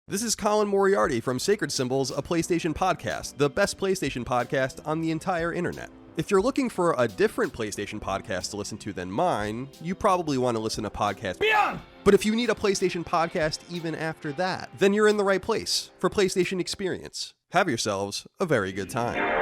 This is Colin Moriarty from Sacred Symbols, a PlayStation podcast, the best PlayStation podcast on the entire internet. If you're looking for a different PlayStation podcast to listen to than mine, you probably want to listen to podcasts Beyond! But if you need a PlayStation podcast even after that, then you're in the right place for PlayStation Experience. Have yourselves a very good time.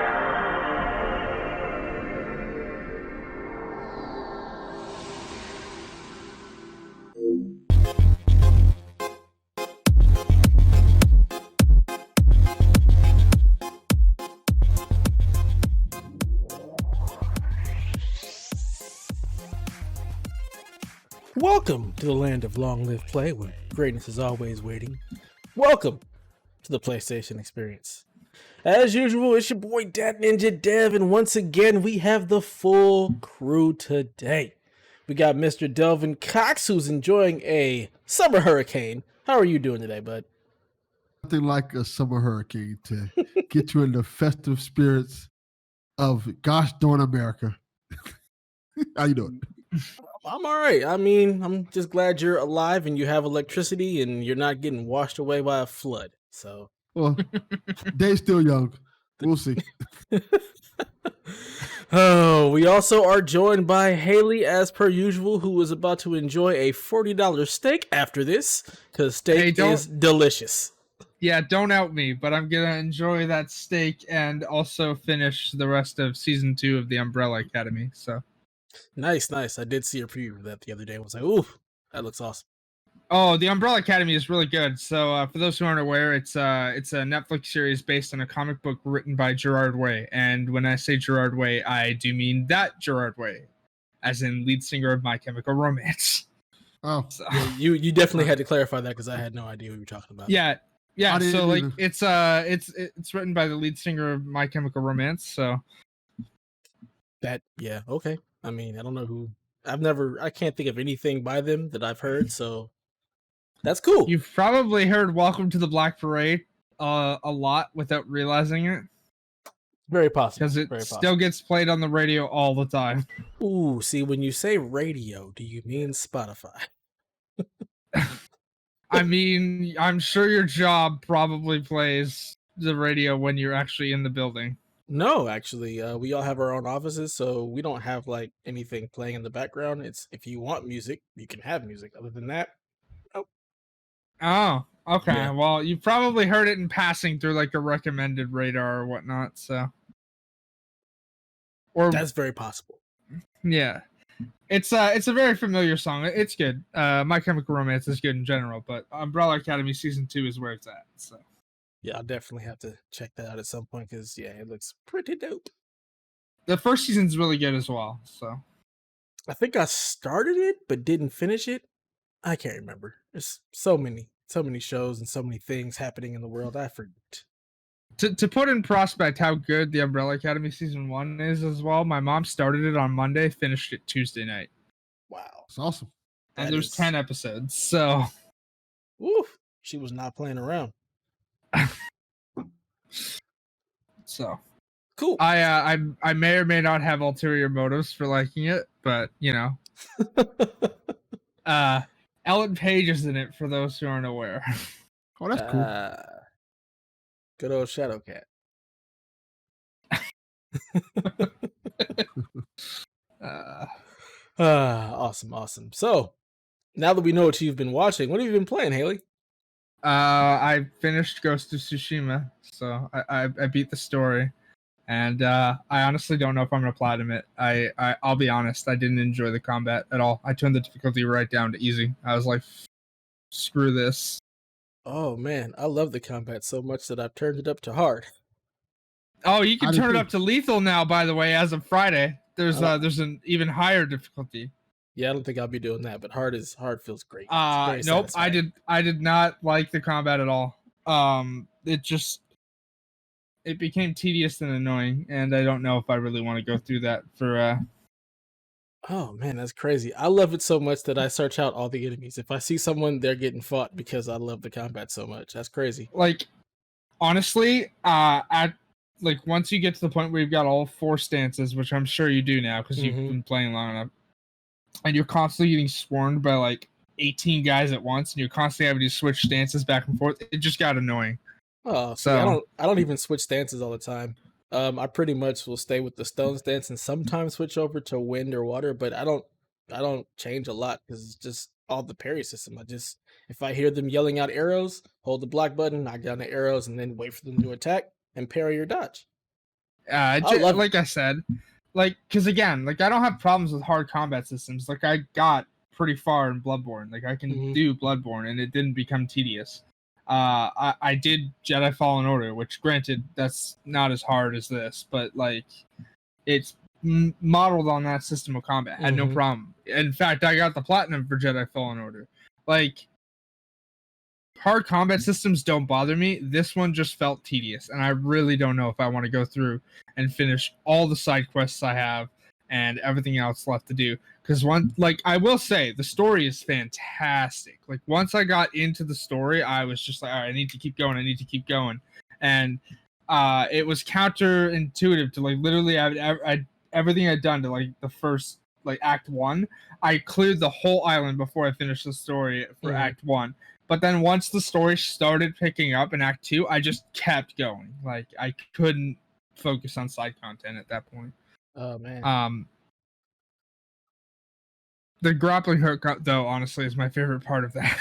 Welcome to the land of long live play, where greatness is always waiting. Welcome to the PlayStation Experience. As usual, it's your boy Dat Ninja Dev, and once again, we have the full crew today. We got Mr. Delvin Cox, who's enjoying a summer hurricane. How are you doing today, bud? Nothing like a summer hurricane to get you in the festive spirits of gosh darn America. How you doing? I'm all right. I mean, I'm just glad you're alive and you have electricity and you're not getting washed away by a flood. So, Well, day's still young. We'll see. Oh, we also are joined by Haley, as per usual, who is about to enjoy a $40 steak after this, because steak is delicious. Yeah, don't out me, but I'm going to enjoy that steak and also finish the rest of Season 2 of The Umbrella Academy, so... Nice. I did see a preview of that the other day. I was like, ooh, that looks awesome. Oh, The Umbrella Academy is really good. So for those who aren't aware, it's a Netflix series based on a comic book written by Gerard Way. And when I say Gerard Way, I do mean that Gerard Way, as in lead singer of My Chemical Romance. Oh, so. Yeah, you definitely had to clarify that because I had no idea what you were talking about. Yeah. So like it's written by the lead singer of My Chemical Romance. So okay. I mean, I don't know who. I can't think of anything by them that I've heard, so that's cool. You've probably heard Welcome to the Black Parade a lot without realizing it. Very possible. Because it still gets played on the radio all the time. Ooh, see, when you say radio, do you mean Spotify? I mean, I'm sure your job probably plays the radio when you're actually in the building. No, actually, we all have our own offices, so we don't have like anything playing in the background. It's if you want music, you can have music. Other than that, nope. Oh, okay. Yeah. Well, you probably heard it in passing through like a recommended radar or whatnot. So, or that's very possible. Yeah, it's a very familiar song. It's good. My Chemical Romance is good in general, but Umbrella Academy Season 2 is where it's at. So. Yeah, I'll definitely have to check that out at some point because, yeah, it looks pretty dope. The first season's really good as well, so. I think I started it, but didn't finish it. I can't remember. There's so many shows and so many things happening in the world. I forget. To put in prospect how good the Umbrella Academy Season 1 is as well, my mom started it on Monday, finished it Tuesday night. Wow. That's awesome. And there's 10 episodes, so. Woof. She was not playing around. So cool. I may or may not have ulterior motives for liking it, but you know, Ellen Page is in it for those who aren't aware. Oh, that's cool. Good old Shadowcat. Awesome. So now that we know what you've been watching, what have you been playing, Haley? I finished Ghost of Tsushima, so I beat the story, and I honestly don't know if I'm gonna platinum it. I'll be honest, I didn't enjoy the combat at all. I turned the difficulty right down to easy. I was like, screw this. Oh man, I love the combat so much that I've turned it up to hard. Oh, you can turn it up to lethal now, by the way, as of Friday. There's an even higher difficulty. Yeah, I don't think I'll be doing that, but hard feels great. Nope, satisfying. I did not like the combat at all. It became tedious and annoying, and I don't know if I really want to go through that for Oh man, that's crazy. I love it so much that I search out all the enemies. If I see someone, they're getting fought because I love the combat so much. That's crazy. Like, honestly, once you get to the point where you've got all 4 stances, which I'm sure you do now because you've been playing long enough, and you're constantly getting swarmed by like 18 guys at once and you're constantly having to switch stances back and forth. It just got annoying. Oh, see, So I don't even switch stances all the time. I pretty much will stay with the stone stance and sometimes switch over to wind or water, but I don't change a lot because it's just all the parry system. If I hear them yelling out arrows, hold the block button, knock down the arrows, and then wait for them to attack and parry or dodge. like I said, like, because again, like I don't have problems with hard combat systems. Like I got pretty far in Bloodborne. Like I can do Bloodborne, and it didn't become tedious. I did Jedi Fallen Order, which granted that's not as hard as this, but like it's modeled on that system of combat. Had no problem. In fact, I got the platinum for Jedi Fallen Order. Like hard combat systems don't bother me. This one just felt tedious, and I really don't know if I want to go through and finish all the side quests I have and everything else left to do. Because I will say, the story is fantastic. Like once I got into the story, I was just like, all right, I need to keep going. And it was counterintuitive to like literally everything I'd done to like the first like Act 1. I cleared the whole island before I finished the story for Act 1. But then once the story started picking up in Act 2, I just kept going. Like I couldn't focus on side content at that point. Oh man. The grappling hook, though, honestly, is my favorite part of that.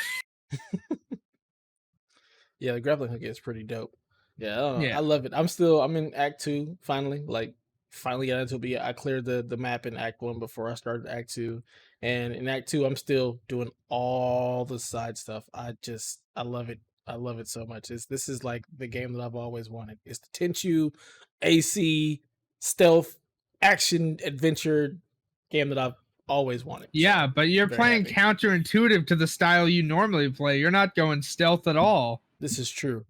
Yeah, the grappling hook is pretty dope. Yeah, I don't know. Yeah. I love it. I'm in Act 2 finally. Like finally got into it. But yeah, I cleared the map in Act 1 before I started Act 2. And in Act 2, I'm still doing all the side stuff. I love it. I love it so much. This is like the game that I've always wanted. It's the Tenchu AC stealth action adventure game that I've always wanted. Yeah, but you're playing counterintuitive to the style you normally play. You're not going stealth at all. This is true.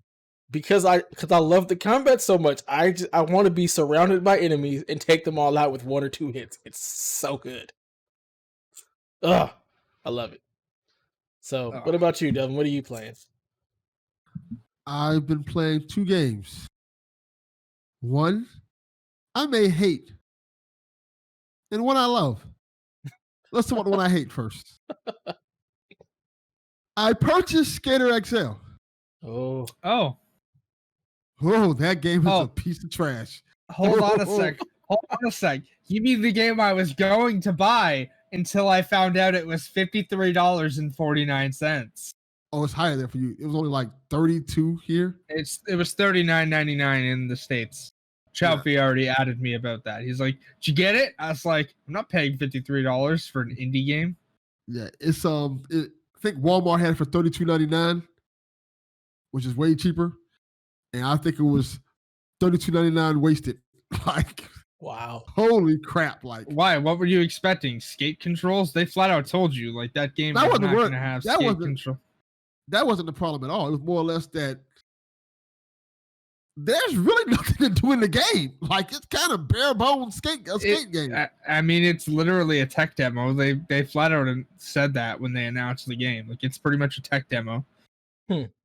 Because I love the combat so much. I want to be surrounded by enemies and take them all out with 1 or 2 hits. It's so good. Ugh, I love it. So, what about you, Delvin? What are you playing? I've been playing 2 games. One I may hate, and one I love. Let's talk about the one I hate first. I purchased Skater XL. Oh, that game is a piece of trash. Hold on a sec. You mean the game I was going to buy until I found out it was $53.49. Oh, it's higher there for you. It was only like 32 here. It was $39.99 in the States. Chalfie already added me about that. He's like, "Did you get it?" I was like, "I'm not paying $53 for an indie game." Yeah, it's I think Walmart had it for $32.99, which is way cheaper, and I think it was $32.99 wasted. Like, wow, holy crap! Like, why? What were you expecting? Skate controls? They flat out told you like that game was not going to have skate control. That wasn't the problem at all. It was more or less that there's really nothing to do in the game. Like, it's kind of bare bones skate game. I mean, it's literally a tech demo. They flat out said that when they announced the game. Like, it's pretty much a tech demo.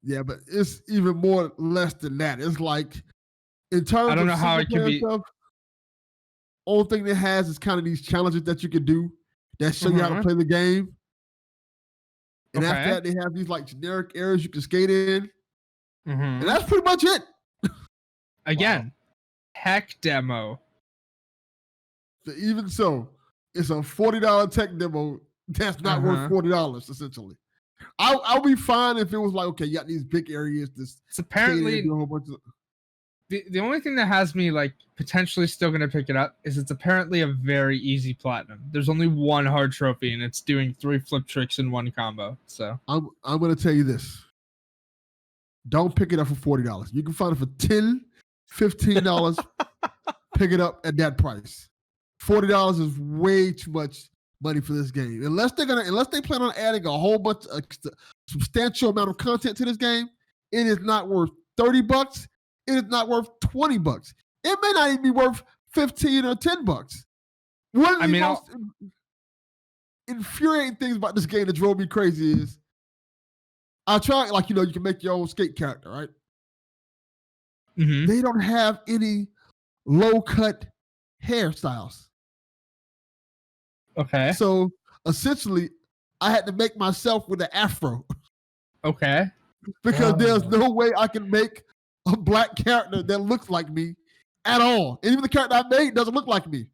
Yeah, but it's even more less than that. It's like, in terms I don't know how it can be. Only thing it has is kind of these challenges that you can do that show you how to play the game. And after that, they have these like generic areas you can skate in. And that's pretty much it. Again, tech demo. Even so, it's a $40 tech demo that's not worth $40, essentially. I'll be fine if it was like, okay, you got these big areas. It's apparently a whole bunch of... the only thing that has me like potentially still going to pick it up is it's apparently a very easy platinum. There's only one hard trophy, and it's doing 3 flip tricks in 1 combo. So I'm going to tell you this: don't pick it up for $40. You can find it for $10, $15. Pick it up at that price. $40 is way too much money for this game. Unless they plan on adding a whole bunch of substantial amount of content to this game, it is not worth $30. It is not worth $20. It may not even be worth $15 or $10. One of the most infuriating things about this game that drove me crazy is I try, like, you can make your own skate character, right? They don't have any low-cut hairstyles. Okay. So essentially, I had to make myself with an afro Okay. because there's no way I can make a black character that looks like me at all. And even the character I made doesn't look like me.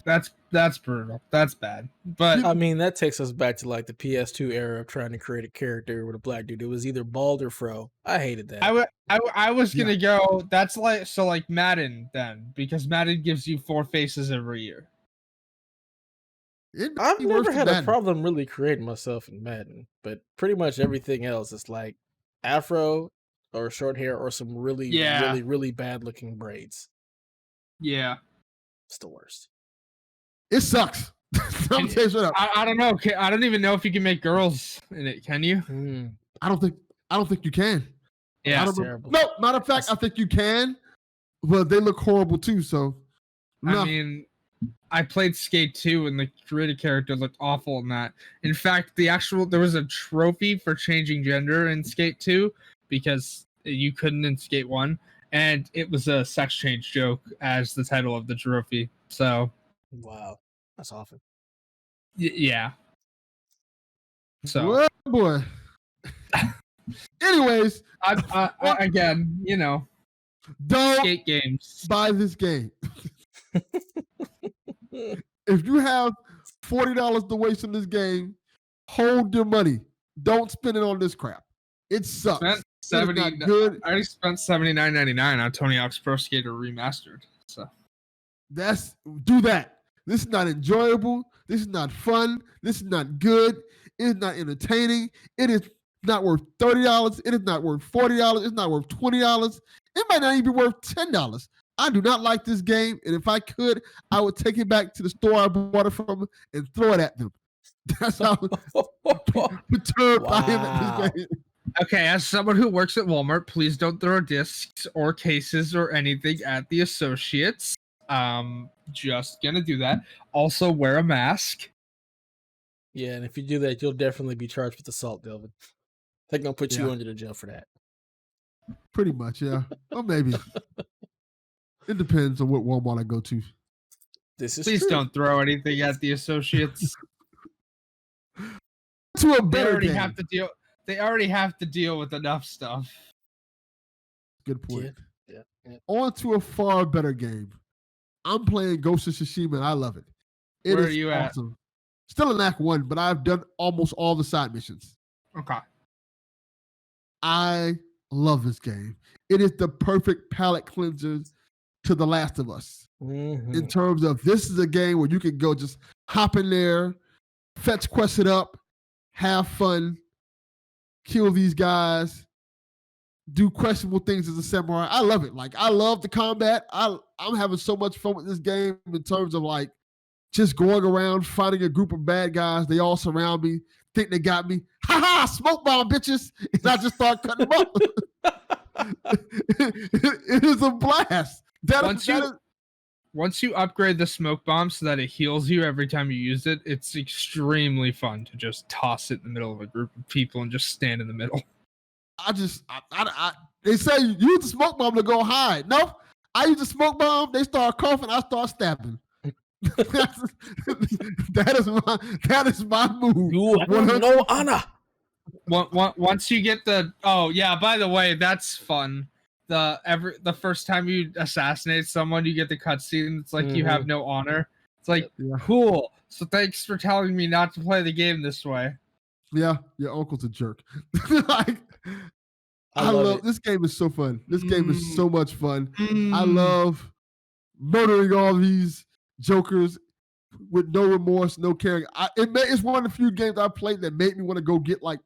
That's brutal. That's bad. But I mean, that takes us back to like the PS2 era of trying to create a character with a black dude. It was either bald or fro. I hated that. I was gonna go. That's like Madden then, because Madden gives you 4 faces every year. I've never had a problem really creating myself in Madden, but pretty much everything else is like afro or short hair or some really, really bad looking braids. Yeah, it's the worst. It sucks. I'm saying straight up. I don't know. I don't even know if you can make girls in it. Can you? I don't think you can. Yeah, it's terrible. No, matter of fact, I think you can, but they look horrible too. So, no. I mean, I played Skate 2 and the created character looked awful in that. In fact, there was a trophy for changing gender in Skate 2 because you couldn't in Skate 1, and it was a sex change joke as the title of the trophy. So, wow, that's awful. Yeah. So, well, boy. Anyways, again, don't skate games. buy this game. If you have $40 to waste on this game, hold your money. Don't spend it on this crap. It sucks. Good. I already spent $79.99 on Tony Hawk's Pro Skater Remastered. So do that. This is not enjoyable. This is not fun. This is not good. It is not entertaining. It is not worth $30. It is not worth $40. It's not worth $20. It might not even be worth $10. I do not like this game, and if I could, I would take it back to the store I bought it from and throw it at them. That's how perturbed I am at this game. Okay, as someone who works at Walmart, please don't throw discs or cases or anything at the associates. Just gonna do that. Also, wear a mask. Yeah, and if you do that, you'll definitely be charged with assault, Delvin. They're gonna put you under the jail for that. Pretty much, yeah. Or maybe. It depends on what Walmart I go to. Please true. Don't throw anything at the associates. To a better they game. They already have to deal with enough stuff. Good point. Yeah. On to a far better game. I'm playing Ghost of Tsushima and I love it. Where are you awesome. at? Still in Act 1, but I've done almost all the side missions. Okay. I love this game. It is the perfect palate cleanser to The Last of Us. Mm-hmm. In terms of this is a game where you can go just hop in there, fetch quest it up, have fun, kill these guys, do questionable things as a samurai. I love it. Like, I love the combat. I'm having so much fun with this game in terms of like just going around fighting a group of bad guys. They all surround me, think they got me. Ha ha! Smoke bomb, bitches! And I just start cutting them up. It is a blast. Once you upgrade the smoke bomb so that it heals you every time you use it, it's extremely fun to just toss it in the middle of a group of people and just stand in the middle. They say use the smoke bomb to go hide. Nope. I use the smoke bomb, they start coughing, I start stabbing. that is my move. You have no honor. Once you get by the way, that's fun. The first time you assassinate someone, you get the cutscene. It's like you have no honor. It's like cool. So thanks for telling me not to play the game this way. Yeah, your uncle's a jerk. Like, I love this game is so fun. This game is so much fun. I love murdering all these jokers with no remorse, no caring. It's one of the few games I played that made me want to go get like.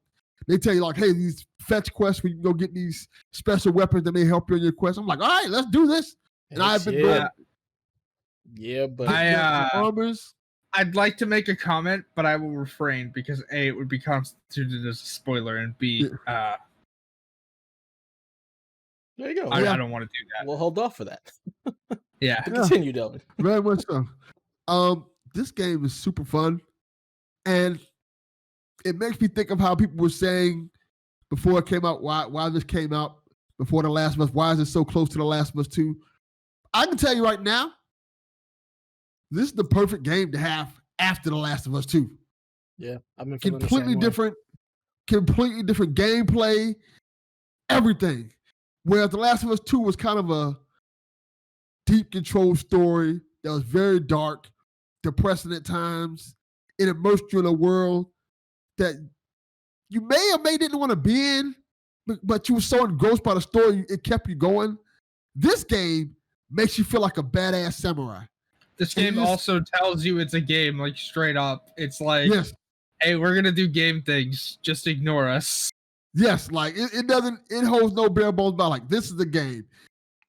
They tell you like, hey, these fetch quests where you can go get these special weapons that may help you in your quest. I'm like, all right, let's do this. And I've been doing. Yeah, but I'd like to make a comment, but I will refrain because A, it would be constituted as a spoiler, and B, there you go. I don't want to do that. We'll hold off for that. Yeah. Continue, Delvin. Very much so. This game is super fun, and it makes me think of how people were saying before it came out, why this came out before The Last of Us, why is it so close to The Last of Us 2? I can tell you right now, this is the perfect game to have after The Last of Us 2. Yeah, I've been feeling the Completely same way. completely different gameplay, everything. Whereas The Last of Us 2 was kind of a deep control story that was very dark, depressing at times. It immersed you in a world that you may or may didn't want to be in, but you were so engrossed by the story, it kept you going. This game makes you feel like a badass samurai. This And game also tells you it's a game, like straight up. It's like, yes, hey, we're gonna do game things. Just ignore us. yes, like it holds no bare bones about like this is the game.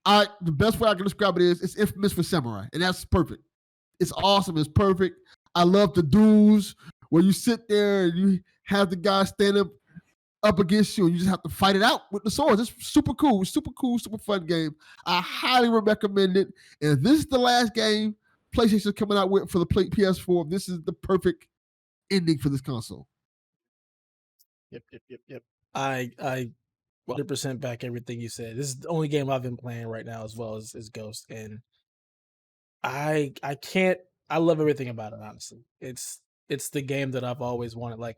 The best way I can describe it is it's infamous for samurai, and that's perfect. It's awesome. It's perfect. I love the duels where you sit there and you have the guy stand up against you, and you just have to fight it out with the swords. It's super cool, super fun game. I highly recommend it. And if this is the last game PlayStation's coming out with for the PS4, this is the perfect ending for this console. Yep. I 100% back everything you said. This is the only game I've been playing right now as well as Ghost, and I can't. I love everything about it. Honestly, it's the game that I've always wanted. Like,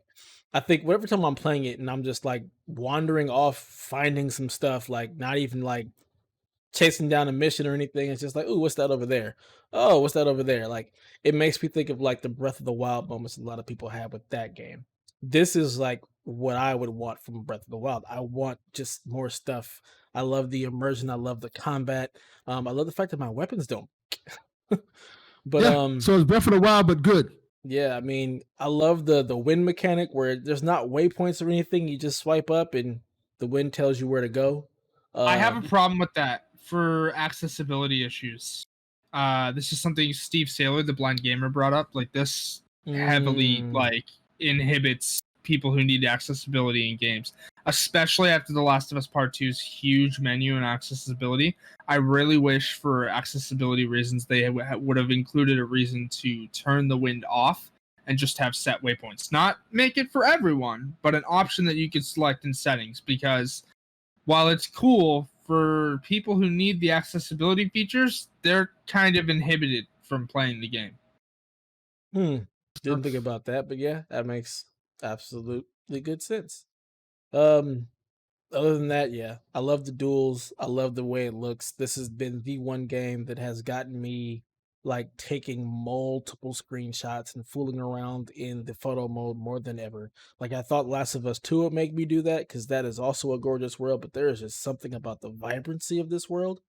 I think every time I'm playing it and I'm just like wandering off, finding some stuff, like not even like chasing down a mission or anything. It's just like, ooh, what's that over there? Oh, what's that over there? Like, it makes me think of like the Breath of the Wild moments a lot of people have with that game. This is like what I would want from Breath of the Wild. I want just more stuff. I love the immersion. I love the combat. I love the fact that my weapons don't. But Yeah, so it's Breath of the Wild, but good. yeah, I mean, I love the wind mechanic where there's not waypoints or anything. You just swipe up and the wind tells you where to go. I have a problem with that for accessibility issues. This is something Steve Saylor, the blind gamer, brought up. Like, this heavily like inhibits people who need accessibility in games, especially after The Last of Us Part 2's huge menu and accessibility. I really wish, for accessibility reasons, they would have included a reason to turn the wind off and just have set waypoints. Not make it for everyone, but an option that you could select in settings, because while it's cool for people who need the accessibility features, they're kind of inhibited from playing the game. Didn't think about that, but yeah, that makes absolutely good sense. Other than that, yeah, I love the duels. I love the way it looks. This has been the one game that has gotten me like taking multiple screenshots and fooling around in the photo mode more than ever. Like, I thought Last of Us 2 would make me do that because that is also a gorgeous world, but there is just something about the vibrancy of this world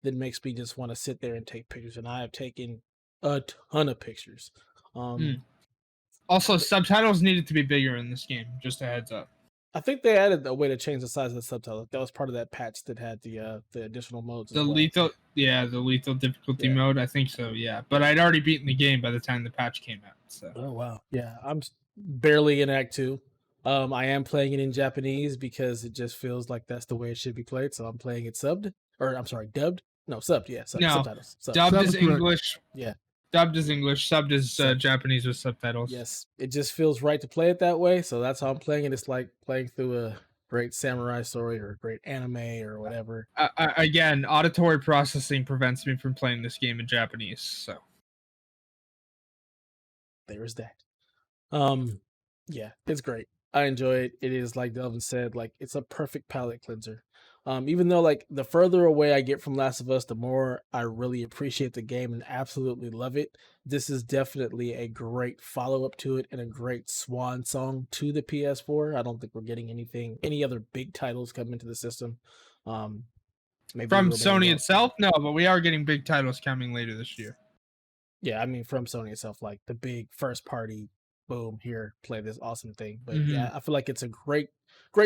that makes me just want to sit there and take pictures. And I have taken a ton of pictures. Also, subtitles needed to be bigger in this game. Just a heads up. I think they added a way to change the size of the subtitle. That was part of that patch that had the additional modes. The lethal difficulty mode. I think so. Yeah, but I'd already beaten the game by the time the patch came out. So. Oh wow, yeah, I'm barely in Act 2. I am playing it in Japanese because it just feels like that's the way it should be played. So I'm playing it subbed, or I'm sorry, dubbed. No, subbed. Yeah, subtitles. Dubbed is English. Yeah. Dubbed is English, subbed is Japanese with subtitles. Yes, it just feels right to play it that way, so that's how I'm playing it. It's like playing through a great samurai story or a great anime or whatever. Again, auditory processing prevents me from playing this game in Japanese, so. There's that. Yeah, it's great. I enjoy it. It is, like Delvin said, like, it's a perfect palate cleanser. Even though, like, the further away I get from Last of Us, the more I really appreciate the game and absolutely love it. This is definitely a great follow-up to it and a great swan song to the PS4. I don't think we're getting any other big titles coming into the system. Maybe from Sony itself? No, but we are getting big titles coming later this year. Yeah, I mean, from Sony itself, like the big first-party, boom, here, play this awesome thing. But yeah, I feel like it's a great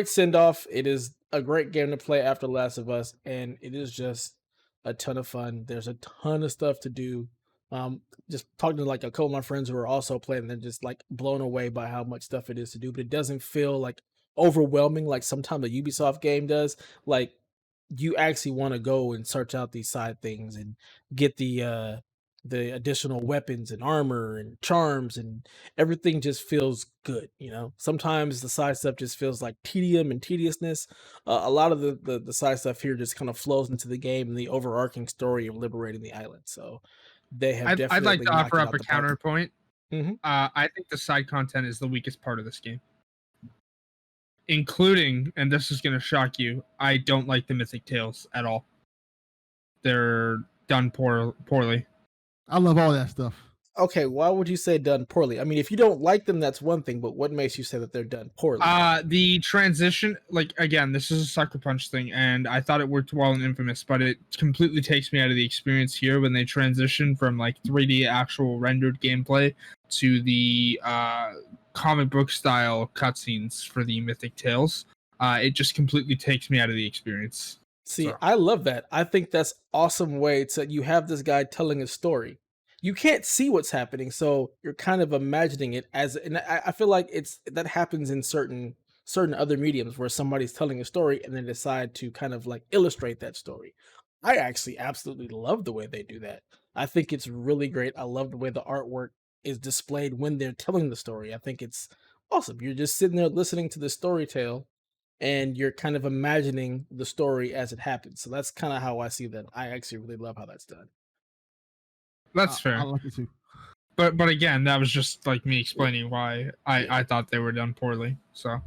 send-off. It is a great game to play after Last of Us, and it is just a ton of fun. There's a ton of stuff to do. Just talking to like a couple of my friends who are also playing, they're just like blown away by how much stuff it is to do, but it doesn't feel like overwhelming like sometimes a Ubisoft game does. Like, you actually want to go and search out these side things and get the additional weapons and armor and charms, and everything just feels good. Sometimes the side stuff just feels like tedium and tediousness. A lot of the side stuff here just kind of flows into the game and the overarching story of liberating the island. So they have I'd like to offer up a counterpoint. I think the side content is the weakest part of this game. Including, and this is going to shock you, I don't like the Mythic Tales at all. They're done poorly. I love all that stuff. Okay, why would you say done poorly? I mean, if you don't like them, that's one thing, but what makes you say that they're done poorly? The transition, like, again, this is a Sucker Punch thing, and I thought it worked well in Infamous, but it completely takes me out of the experience here when they transition from, like, 3D actual rendered gameplay to the comic book style cutscenes for the Mythic Tales. It just completely takes me out of the experience. See, So. I love that. I think that's awesome way to you have this guy telling a story. You can't see what's happening, so you're kind of imagining it as, and I feel like that happens in certain other mediums where somebody's telling a story and then decide to kind of like illustrate that story. I actually absolutely love the way they do that. I think it's really great. I love the way the artwork is displayed when they're telling the story. I think it's awesome. You're just sitting there listening to the story tale and you're kind of imagining the story as it happens. So that's kind of how I see that. I actually really love how that's done. That's fair. I like it too. But again, that was just like me explaining why I thought they were done poorly. So,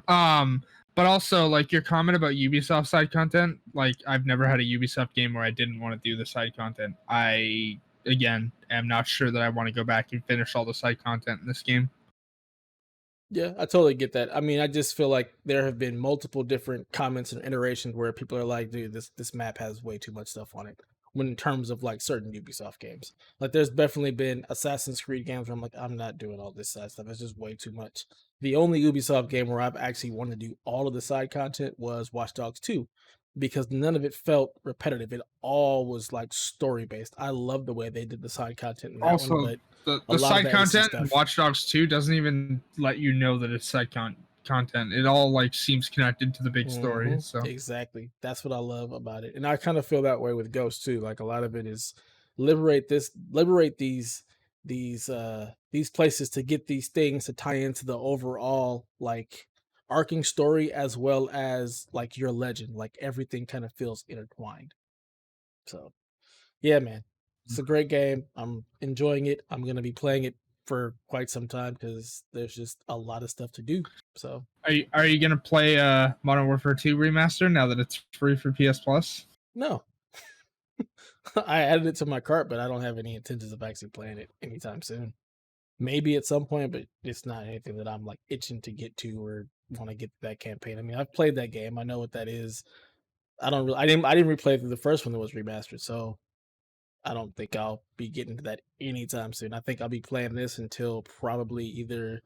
but also like your comment about Ubisoft side content, like I've never had a Ubisoft game where I didn't want to do the side content. I again am not sure that I want to go back and finish all the side content in this game. Yeah, I totally get that. I mean, I just feel like there have been multiple different comments and iterations where people are like, dude, this map has way too much stuff on it. When in terms of like certain Ubisoft games, like there's definitely been Assassin's Creed games where I'm like, I'm not doing all this side stuff. It's just way too much. The only Ubisoft game where I've actually wanted to do all of the side content was Watch Dogs 2, because none of it felt repetitive. It all was like story based. I love the way they did the side content in that Also, one, but the side content in stuff. Watch Dogs 2 doesn't even let you know that it's side content. It all like seems connected to the big story. So exactly, that's what I love about it, and I kind of feel that way with Ghost too. Like a lot of it is liberate these places to get these things to tie into the overall like arcing story as well as like your legend. Like everything kind of feels intertwined. So yeah, man, it's a great game. I'm enjoying it. I'm gonna be playing it for quite some time because there's just a lot of stuff to do. So are you gonna play Modern Warfare 2 Remaster now that it's free for PS Plus? no. I added it to my cart, but I don't have any intentions of actually playing it anytime soon. Maybe at some point, but it's not anything that I'm like itching to get to or want to get to that campaign. I mean, I've played that game. I know what that is. I didn't replay through the first one that was remastered, so I don't think I'll be getting to that anytime soon. I think I'll be playing this until probably either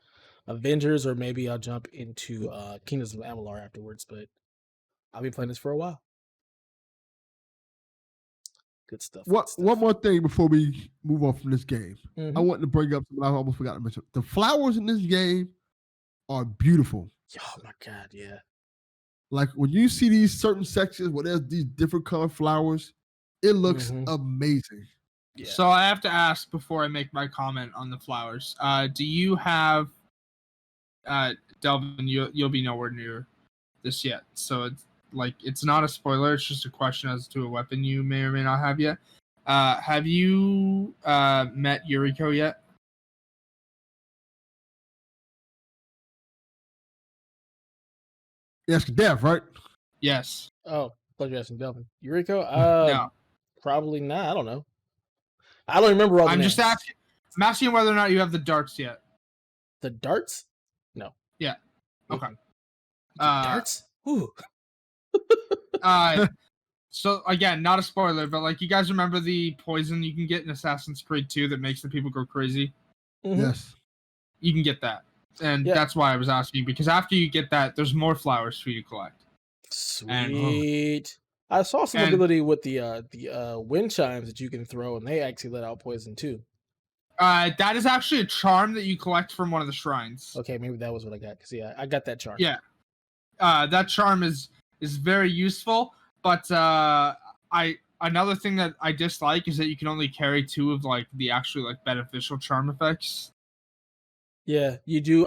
Avengers or maybe I'll jump into Kingdoms of Amalur afterwards, but I'll be playing this for a while. Good stuff. One more thing before we move on from this game. Mm-hmm. I want to bring up something I almost forgot to mention. The flowers in this game are beautiful. Oh my god, yeah. Like when you see these certain sections where there's these different colored flowers, it looks amazing. Yeah. So I have to ask before I make my comment on the flowers. Do you have Delvin? You'll be nowhere near this yet, so it's not a spoiler. It's just a question as to a weapon you may or may not have yet. Have you met Yuriko yet? Yes, Dev, right? Yes. Oh, thought you were asking Delvin. Yuriko? No. Probably not. I don't know. I don't remember all the names. I'm asking whether or not you have the darts yet. The darts? No. Yeah. Okay. Darts? Ooh. So again, not a spoiler, but like you guys remember the poison you can get in Assassin's Creed 2 that makes the people go crazy? Mm-hmm. Yes. You can get that. And that's why I was asking, because after you get that, there's more flowers for you to collect. Sweet. I saw some ability with the wind chimes that you can throw, and they actually let out poison too. That is actually a charm that you collect from one of the shrines. Okay, maybe that was what I got. Cause I got that charm. Yeah. That charm is very useful, but another thing that I dislike is that you can only carry 2 of like the actually like beneficial charm effects. Yeah, you do.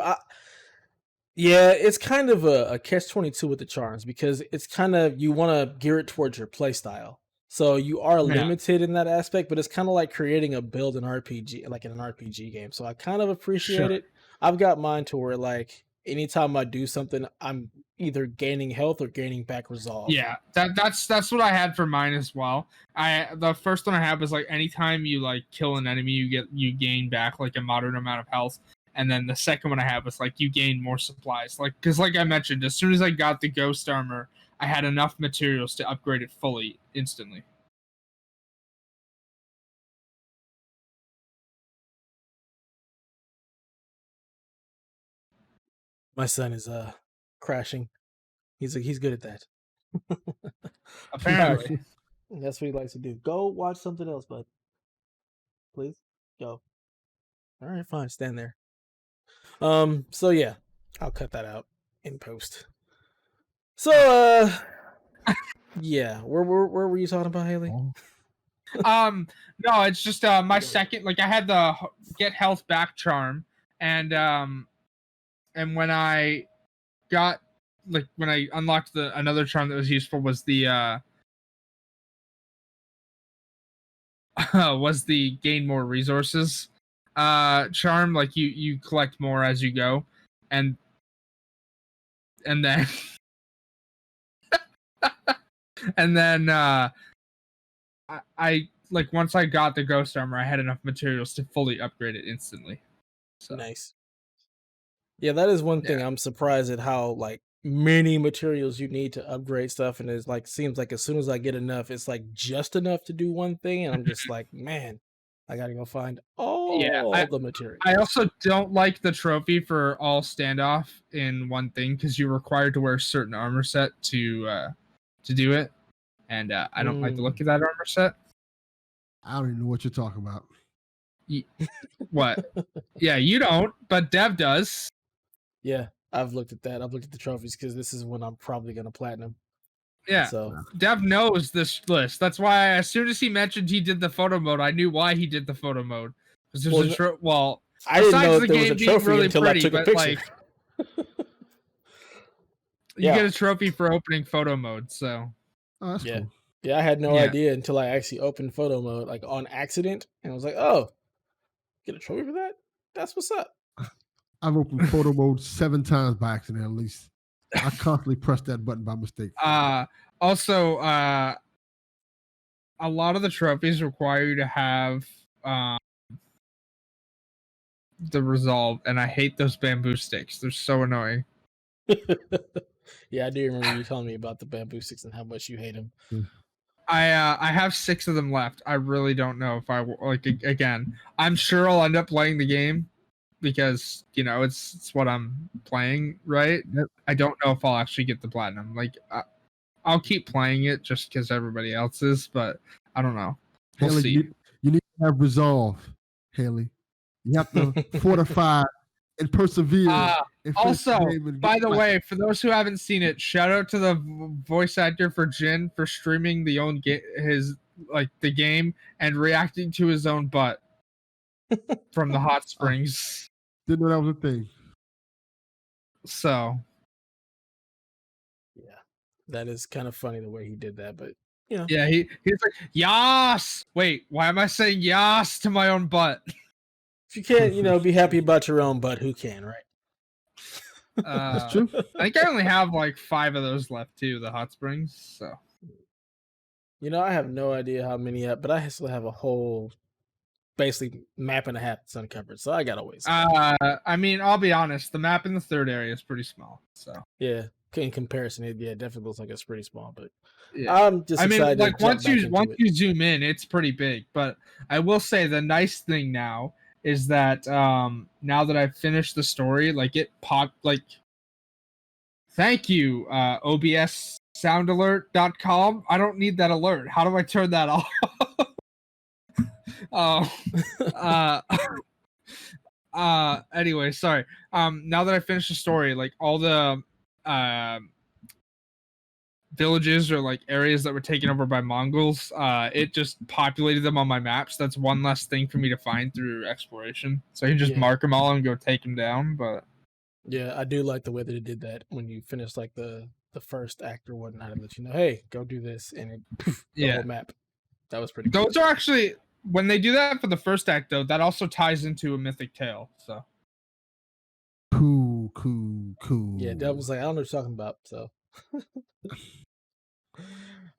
Yeah, it's kind of a catch-22 with the charms because it's kind of you want to gear it towards your play style. So you are Yeah. limited in that aspect, but it's kind of like creating a build in RPG, like in an RPG game. So I kind of appreciate Sure. it. I've got mine to where like anytime I do something, I'm either gaining health or gaining back resolve. Yeah, that's what I had for mine as well. The first one I had was like anytime you like kill an enemy, you gain back like a moderate amount of health. And then the second one I had was like you gain more supplies. Like because like I mentioned, as soon as I got the ghost armor, I had enough materials to upgrade it fully instantly. My son is crashing. He's good at that. Apparently. That's what he likes to do. Go watch something else, bud. Please go. All right, fine. Stand there. So yeah, I'll cut that out in post. So yeah, where were you talking about, Haley? No, it's just my second. Like I had the get health back charm, and when I got when I unlocked another charm that was useful was the was the gain more resources charm. Like you collect more as you go, and then and then I like once I got the ghost armor, I had enough materials to fully upgrade it instantly. So. Nice. Yeah, that is one thing I'm surprised at how like many materials you need to upgrade stuff, and it's like seems like as soon as I get enough, it's like just enough to do one thing, and I'm just like, man, I gotta go find all the materials. I also don't like the trophy for all standoff in one thing because you're required to wear a certain armor set to do it, and I don't like the look of that armor set. I don't even know what you're talking about. What? Yeah, you don't, but Dev does. Yeah, I've looked at that. I've looked at the trophies because this is when I'm probably gonna platinum. Yeah, so Dev knows this list. That's why as soon as he mentioned he did the photo mode, I knew why he did the photo mode. Because there's I didn't know there was a trophy really until I took a picture. Like, you get a trophy for opening photo mode, so oh, that's cool. Yeah, I had no idea until I actually opened photo mode, like on accident, and I was like, "Oh, get a trophy for that? That's what's up." I've opened photo mode 7 times by accident, at least. I constantly press that button by mistake. Also, a lot of the trophies require you to have the resolve, and I hate those bamboo sticks. They're so annoying. Yeah, I do remember you telling me about the bamboo sticks and how much you hate them. I have 6 of them left. I really don't know if I like. Again, I'm sure I'll end up playing the game because it's what I'm playing, right? I don't know if I'll actually get the platinum. Like I'll keep playing it just because everybody else is, but I don't know. We'll Haley, see. You need to have resolve, Haley. You have to fortify and persevere. Also, by the way, for those who haven't seen it, shout out to the voice actor for Jin for streaming the the game and reacting to his own butt from the hot springs. Didn't know that was a thing. So, yeah, that is kind of funny the way he did that, but yeah, he's like yas. Wait, why am I saying yas to my own butt? If you can't, be happy about your own butt, who can, right? That's true. I think I only have like 5 of those left too, the hot springs. So, I have no idea how many but I still have a whole basically map and a half that's uncovered, so I got a ways. I mean, I'll be honest, the map in the third area is pretty small. So yeah, in comparison, it definitely looks like it's pretty small, but yeah. I'm just excited. Like once you zoom in, it's pretty big. But I will say the nice thing now is that now that I've finished the story, like it popped like thank you, obssoundalert.com. I don't need that alert. How do I turn that off? Anyway, sorry. Now that I finished the story, like all the villages or like areas that were taken over by Mongols, it just populated them on my maps. That's one less thing for me to find through exploration. So you just mark them all and go take them down. But yeah, I do like the way that it did that when you finish like the first act or whatnot, and let you know, hey, go do this, and it the whole map That was pretty cool. Those are actually, when they do that for the first act, though, that also ties into a mythic tale. So Cool. Yeah, Delvin was like, I don't know what you're talking about. So,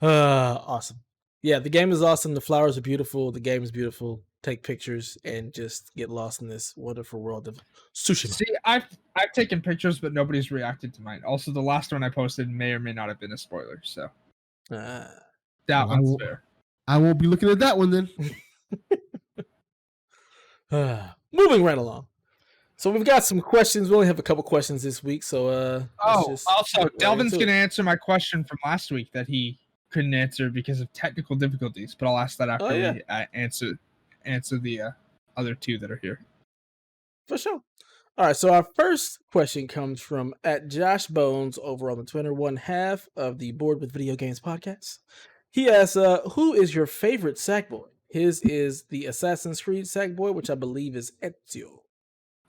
awesome. Yeah, the game is awesome. The flowers are beautiful. The game is beautiful. Take pictures and just get lost in this wonderful world of Tsushima. see, I've taken pictures, but nobody's reacted to mine. Also, the last one I posted may or may not have been a spoiler. So that one's fair. I won't be looking at that one then. Moving right along. So we've got some questions. We only have a couple questions this week. So also, Delvin's going to answer my question from last week that he couldn't answer because of technical difficulties. But I'll ask that after we answer the other two that are here. For sure. All right. So our first question comes from at Josh Bones over on the Twitter, one half of the Board with Video Games podcast. He asks, who is your favorite Sackboy? His is the Assassin's Creed Sackboy, which I believe is Ezio.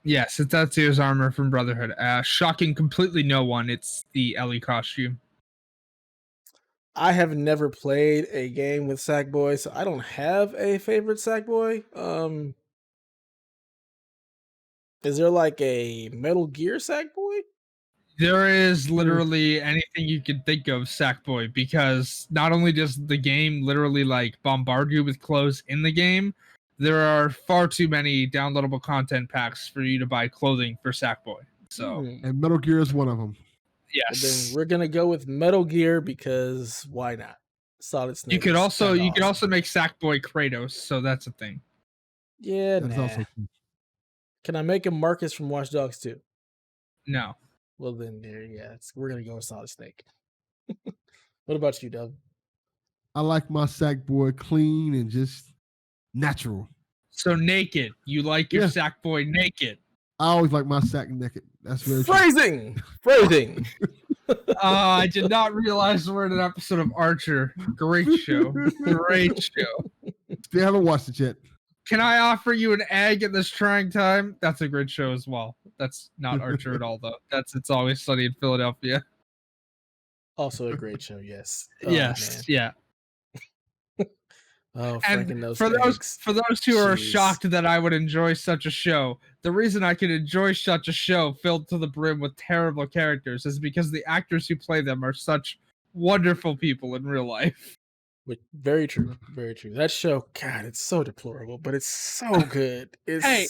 Yes, it's Ezio's armor from Brotherhood. Shocking completely no one. It's the Ellie costume. I have never played a game with Sackboy, so I don't have a favorite Sackboy. Is there like a Metal Gear Sackboy? There is literally anything you can think of Sackboy, because not only does the game literally like bombard you with clothes in the game, there are far too many downloadable content packs for you to buy clothing for Sackboy. So, and Metal Gear is one of them. Yes. Well, then we're gonna go with Metal Gear because why not? Solid Snake. You could also make Sackboy Kratos, so that's a thing. Yeah, Can I make him Marcus from Watch Dogs 2? No. Well then, we're gonna go with Solid Snake. What about you, Doug? I like my Sackboy clean and just natural. So naked. You like your Sackboy naked. I always like my sack naked. That's very phrasing. I did not realize we're in an episode of Archer. Great show. Great show. Still haven't watched it yet. Can I offer you an egg at this trying time? That's a great show as well. That's not Archer at all, though. It's Always Sunny in Philadelphia. Also a great show, yes. Yes, man. Yeah. Oh, and for those who are shocked that I would enjoy such a show, the reason I can enjoy such a show filled to the brim with terrible characters is because the actors who play them are such wonderful people in real life. Very true. Very true. That show, God, it's so deplorable, but it's so good. There's a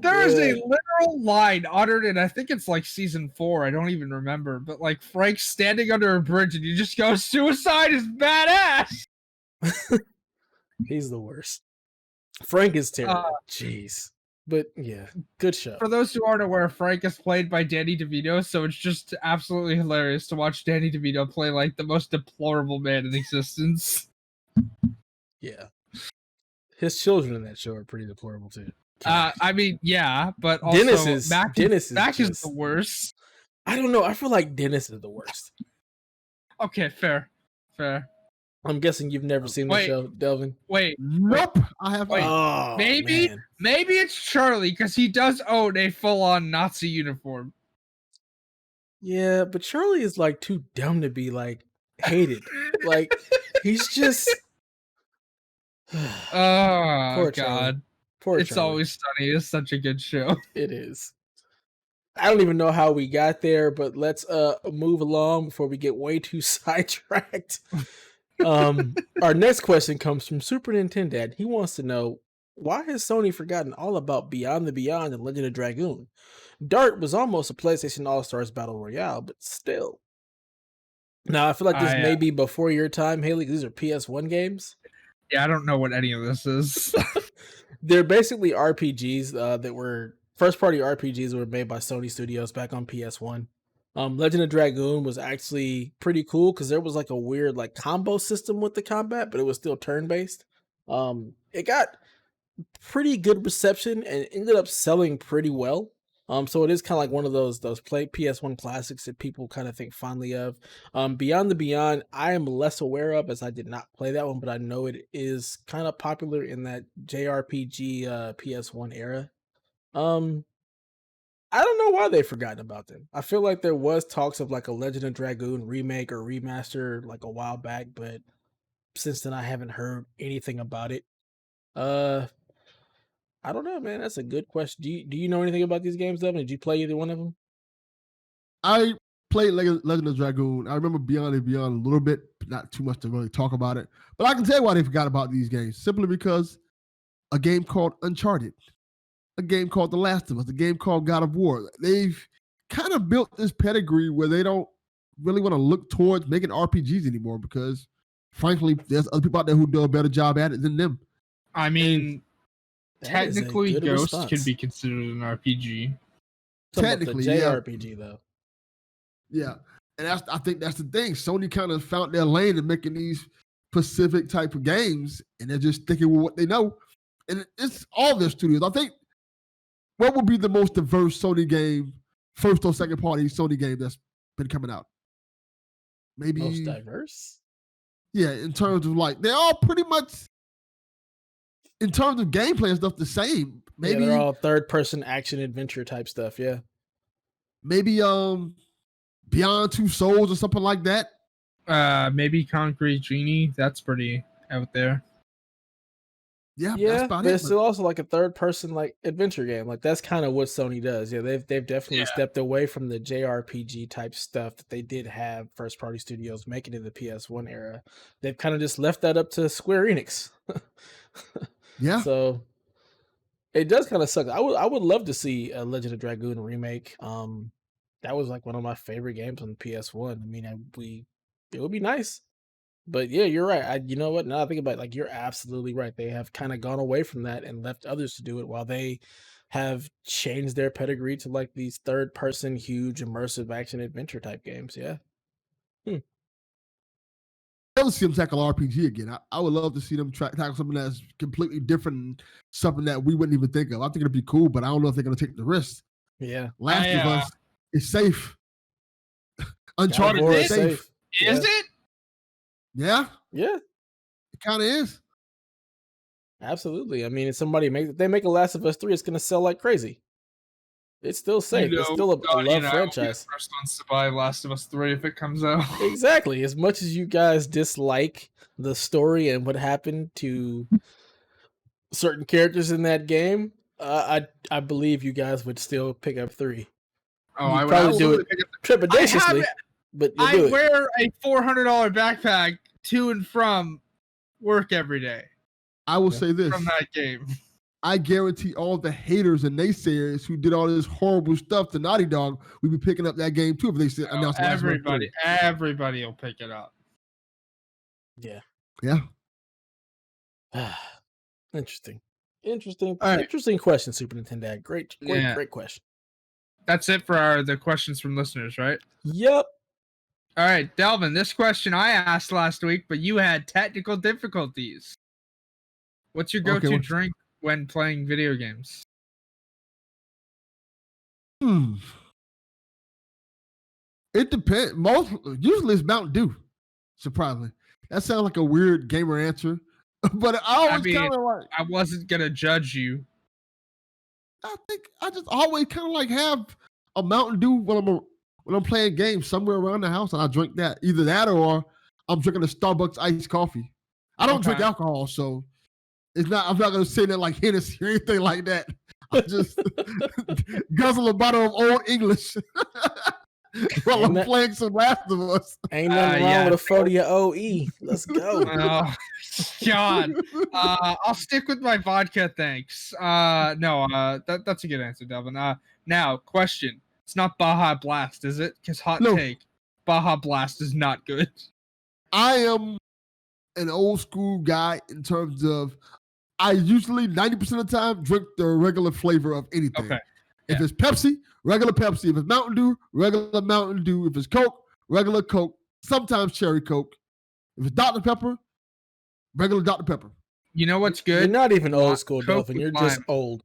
literal line uttered in, I think it's like season 4, I don't even remember, but like Frank's standing under a bridge and you just go, suicide is badass! He's the worst. Frank is terrible. Jeez. But yeah, good show. For those who aren't aware, Frank is played by Danny DeVito, so it's just absolutely hilarious to watch Danny DeVito play like the most deplorable man in existence. Yeah. His children in that show are pretty deplorable too. I mean, yeah, but also Mac is the worst. I don't know. I feel like Dennis is the worst. Okay, fair. I'm guessing you've never seen the show, Delvin. Nope. I have not. Maybe it's Charlie because he does own a full-on Nazi uniform. Yeah, but Charlie is like too dumb to be like hated. Like he's just. Oh poor God! Poor It's Charlie. Always Sunny. It's such a good show. It is. I don't even know how we got there, but let's move along before we get way too sidetracked. Our next question comes from Super Nintendo. He wants to know, why has Sony forgotten all about Beyond the Beyond and Legend of Dragoon? Dart was almost a PlayStation All-Stars Battle Royale, but still. Now, I feel like this may be before your time, Haley, because these are PS1 games. Yeah, I don't know what any of this is. They're basically RPGs that were first-party RPGs that were made by Sony Studios back on PS1. Legend of Dragoon was actually pretty cool because there was like a weird like combo system with the combat, but it was still turn-based. It got pretty good reception and ended up selling pretty well. So it is kind of like one of those PS1 classics that people kind of think fondly of. Beyond the Beyond, I am less aware of as I did not play that one, but I know it is kind of popular in that JRPG PS1 era. I don't know why they've forgotten about them. I feel like there was talks of like a Legend of Dragoon remake or remaster like a while back, but since then, I haven't heard anything about it. I don't know, man. That's a good question. Do you know anything about these games, Devin? Did you play either one of them? I played Legend of Dragoon. I remember Beyond and Beyond a little bit, but not too much to really talk about it. But I can tell you why they forgot about these games. Simply because a game called Uncharted, a game called The Last of Us, a game called God of War. They've kind of built this pedigree where they don't really want to look towards making RPGs anymore because, frankly, there's other people out there who do a better job at it than them. I mean, That is a technically, good Ghost response. can be considered an RPG. Technically, the yeah. JRPG though. Yeah. And I think that's the thing. Sony kind of found their lane in making these specific type of games, and they're just sticking with what they know. And it's all their studios. I think what would be the most diverse Sony game, first or second party Sony game that's been coming out? Maybe Most diverse? Yeah, in terms of like they're all pretty much in terms of gameplay and stuff the same. Maybe they're all third person action adventure type stuff, yeah. Maybe Beyond Two Souls or something like that. Maybe Concrete Genie. That's pretty out there. Yeah, Yeah, that's about but it. it's still also like a third person like adventure game. Like that's kind of what Sony does. Yeah, they've definitely stepped away from the JRPG type stuff that they did have first party studios making in the PS1 era. They've kind of just left that up to Square Enix. Yeah. So it does kind of suck. I would love to see a Legend of Dragoon remake. That was like one of my favorite games on the PS1. I mean, it would be nice. But yeah, you're right. You know what? Now I think about it, like you're absolutely right. They have kind of gone away from that and left others to do it while they have changed their pedigree to like these third person, huge, immersive action adventure type games. Yeah. I'd love to see them tackle RPG again. I would love to see them tackle something that's completely different, something that we wouldn't even think of. I think it'd be cool, but I don't know if they're going to take the risk. Yeah. Last of Us is safe. Uncharted is safe. Is it? Yeah. Yeah. It kind of is. Absolutely. I mean, if they make a Last of Us 3, it's going to sell like crazy. It's still safe. It's still a loved franchise. The first ones to buy Last of Us 3 if it comes out. Exactly. As much as you guys dislike the story and what happened to certain characters in that game, I believe you guys would still pick up 3. Oh, You'd I would probably do it pick up trepidatiously, but you do it. I wear a $400 backpack to and from work every day. I will say this from that game. I guarantee all the haters and naysayers who did all this horrible stuff to Naughty Dog will be picking up that game too if they announce everybody will pick it up. Yeah. Yeah. Interesting. Interesting question, Super Nintendo. Great question. That's it for the questions from listeners, right? Yep. All right, Delvin, this question I asked last week, but you had technical difficulties. What's your go-to drink when playing video games? It depends. Usually it's Mountain Dew. Surprisingly. That sounds like a weird gamer answer. But I always kind of like... I wasn't going to judge you. I think I just always kind of like have a Mountain Dew when I'm playing games somewhere around the house, and I drink that. Either that or I'm drinking a Starbucks iced coffee. I don't drink alcohol, so I'm not going to say that like Hennessy or anything like that. I just guzzle a bottle of Old English while I'm playing some Last of Us. Ain't nothing wrong with a 40 OE. Let's go. Oh, God. I'll stick with my vodka, thanks. That's a good answer, Delvin. Now, question. It's not Baja Blast, is it? Because take, Baja Blast is not good. I am an old school guy in terms of I usually 90% of the time drink the regular flavor of anything. Okay. If it's Pepsi, regular Pepsi. If it's Mountain Dew, regular Mountain Dew. If it's Coke, regular Coke. Sometimes cherry Coke. If it's Dr. Pepper, regular Dr. Pepper. You know what's good? You're not even old school, Coke Delvin. You're just old.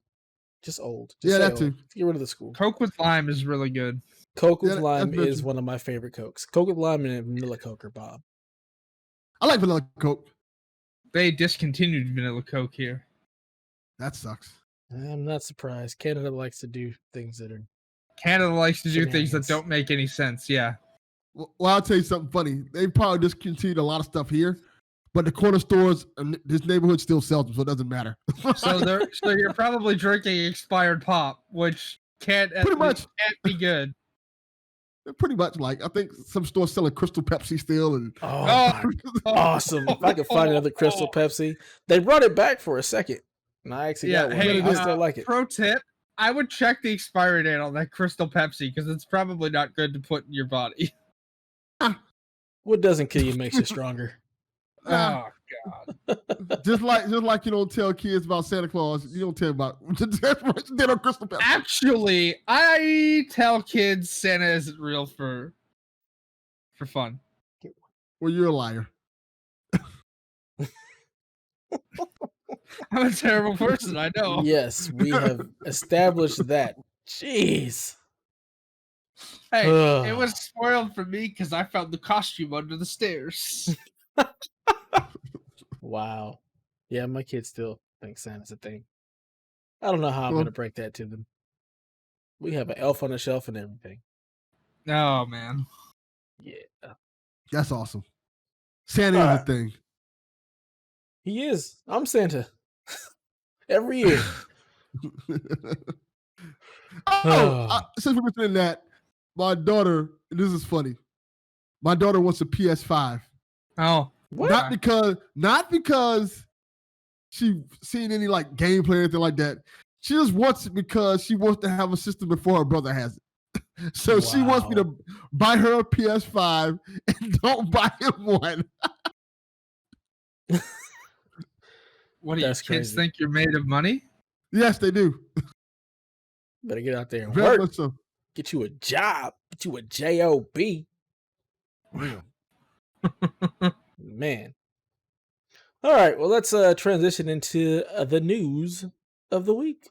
Just old. Yeah, that too. Get rid of the school. Coke with lime is really good. Coke with lime is one of my favorite Cokes. Coke with lime and vanilla Coke are Bob. I like vanilla Coke. They discontinued vanilla Coke here. That sucks. I'm not surprised. Canada likes to do things that don't make any sense. Yeah. Well, I'll tell you something funny. They probably discontinued a lot of stuff here, but the corner stores in this neighborhood still sells them, so it doesn't matter. So you're probably drinking expired pop, which can't be good. Pretty much, like I think some stores selling Crystal Pepsi still, and Awesome! If I could find another Crystal Pepsi, they brought it back for a second, and I actually got one. Hey, I still like it. Pro tip: I would check the expiry date on that Crystal Pepsi because it's probably not good to put in your body. What doesn't kill you makes you stronger. Oh God! just like you don't tell kids about Santa Claus, you don't tell about Crystal Pepsi. Actually, I tell kids Santa isn't real for fun. Well, you're a liar. I'm a terrible person, I know. Yes, we have established that. Jeez. Hey, it was spoiled for me because I found the costume under the stairs. Wow. Yeah, my kids still think Santa's a thing. I don't know how I'm going to break that to them. We have an elf on the shelf and everything. Oh, man. Yeah. That's awesome. Santa is a thing. He is. I'm Santa. Every year. Since we're mentioning that, my daughter, this is funny. My daughter wants a PS5. Oh. What? Not because she seen any like gameplay or anything like that. She just wants it because she wants to have a system before her brother has it. So she wants me to buy her a PS5 and don't buy him one. What do you kids think you're made of money? Yes, they do. Better get out there and Very work. much so. Get you a job. Get you a job. Real. Man. All right. Well, let's transition into the news of the week.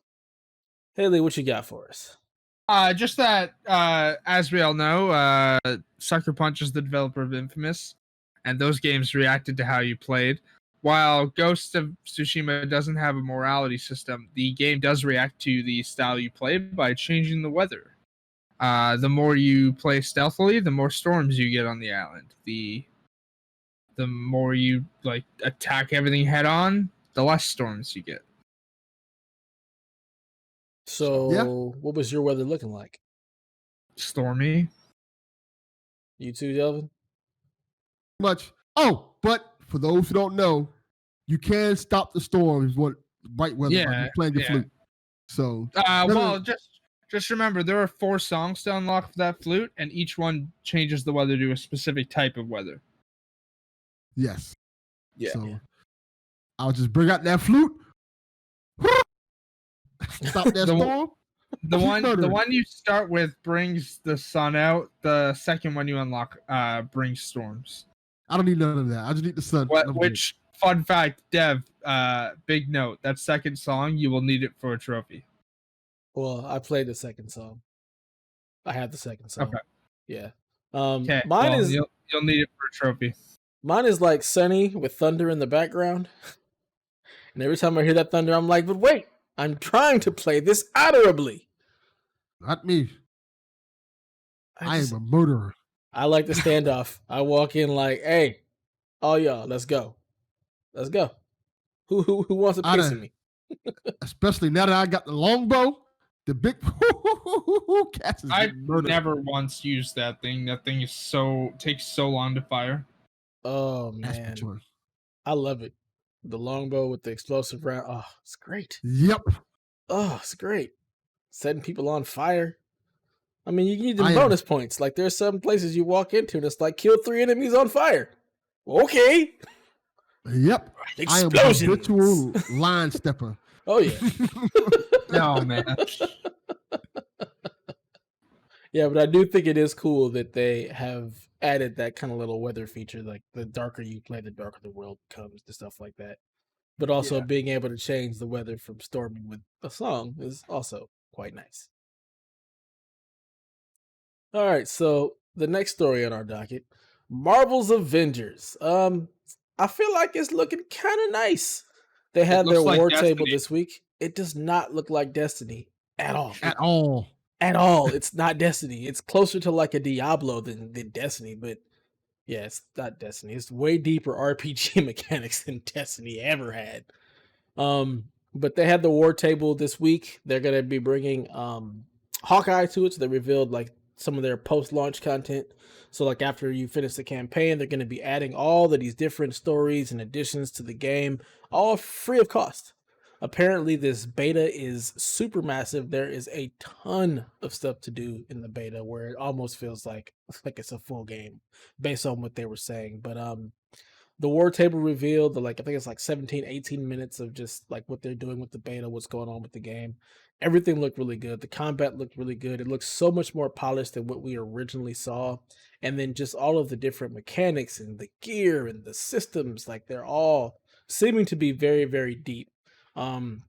Haley, what you got for us? Just that, as we all know, Sucker Punch is the developer of Infamous, and those games reacted to how you played. While Ghost of Tsushima doesn't have a morality system, the game does react to the style you play by changing the weather. The more you play stealthily, the more storms you get on the island. The more you like attack everything head on, the less storms you get. So, what was your weather looking like? Stormy. You too, Delvin? Much. Oh, but for those who don't know, you can stop the storms when bright weather by you playing your flute. So, just remember there are 4 songs to unlock for that flute, and each one changes the weather to a specific type of weather. Yes. Yeah. So, I'll just bring out that flute. Stop that storm. The one you start with brings the sun out. The second one you unlock brings storms. I don't need none of that. I just need the sun. Which fun fact, Dev, big note, that second song you will need it for a trophy. Well, I played the second song. I have the second song. Okay. Yeah. Okay. Mine is you'll need it for a trophy. Mine is like sunny with thunder in the background. And every time I hear that thunder, I'm like, but wait, I'm trying to play this admirably. Not me. I am a murderer. I like the standoff. I walk in like, hey, all y'all, let's go. Let's go. Who wants a piece of me? Especially now that I got the longbow, the big cats. I've never once used that thing. That thing is takes so long to fire. Oh man, I love it. The longbow with the explosive round. Oh, it's great. Yep. Oh, it's great. Setting people on fire. I mean, you need the bonus points. Like there's some places you walk into and it's like kill 3 enemies on fire. Okay. Yep. Explosions. I am a virtual line stepper. Oh yeah. Oh man. Yeah, but I do think it is cool that they have added that kind of little weather feature. Like the darker you play, the darker the world becomes, and stuff like that. But also being able to change the weather from stormy with a song is also quite nice. All right, so the next story on our docket, Marvel's Avengers. I feel like it's looking kind of nice. They had their war table this week. It does not look like Destiny at all. At all. At all. It's not Destiny. It's closer to like a Diablo than Destiny, but Yeah, it's not Destiny. It's way deeper RPG mechanics than Destiny ever had. But they had the war table this week. They're gonna be bringing Hawkeye to it. So they revealed like some of their post-launch content. So like after you finish the campaign, they're gonna be adding all of these different stories and additions to the game, all free of cost. Apparently, this beta is super massive. There is a ton of stuff to do in the beta, where it almost feels like it's a full game, based on what they were saying. But the war table revealed the, like, I think it's like 17, 18 minutes of just like what they're doing with the beta, what's going on with the game. Everything looked really good. The combat looked really good. It looks so much more polished than what we originally saw. And then just all of the different mechanics and the gear and the systems, like they're all seeming to be very, very deep. Um,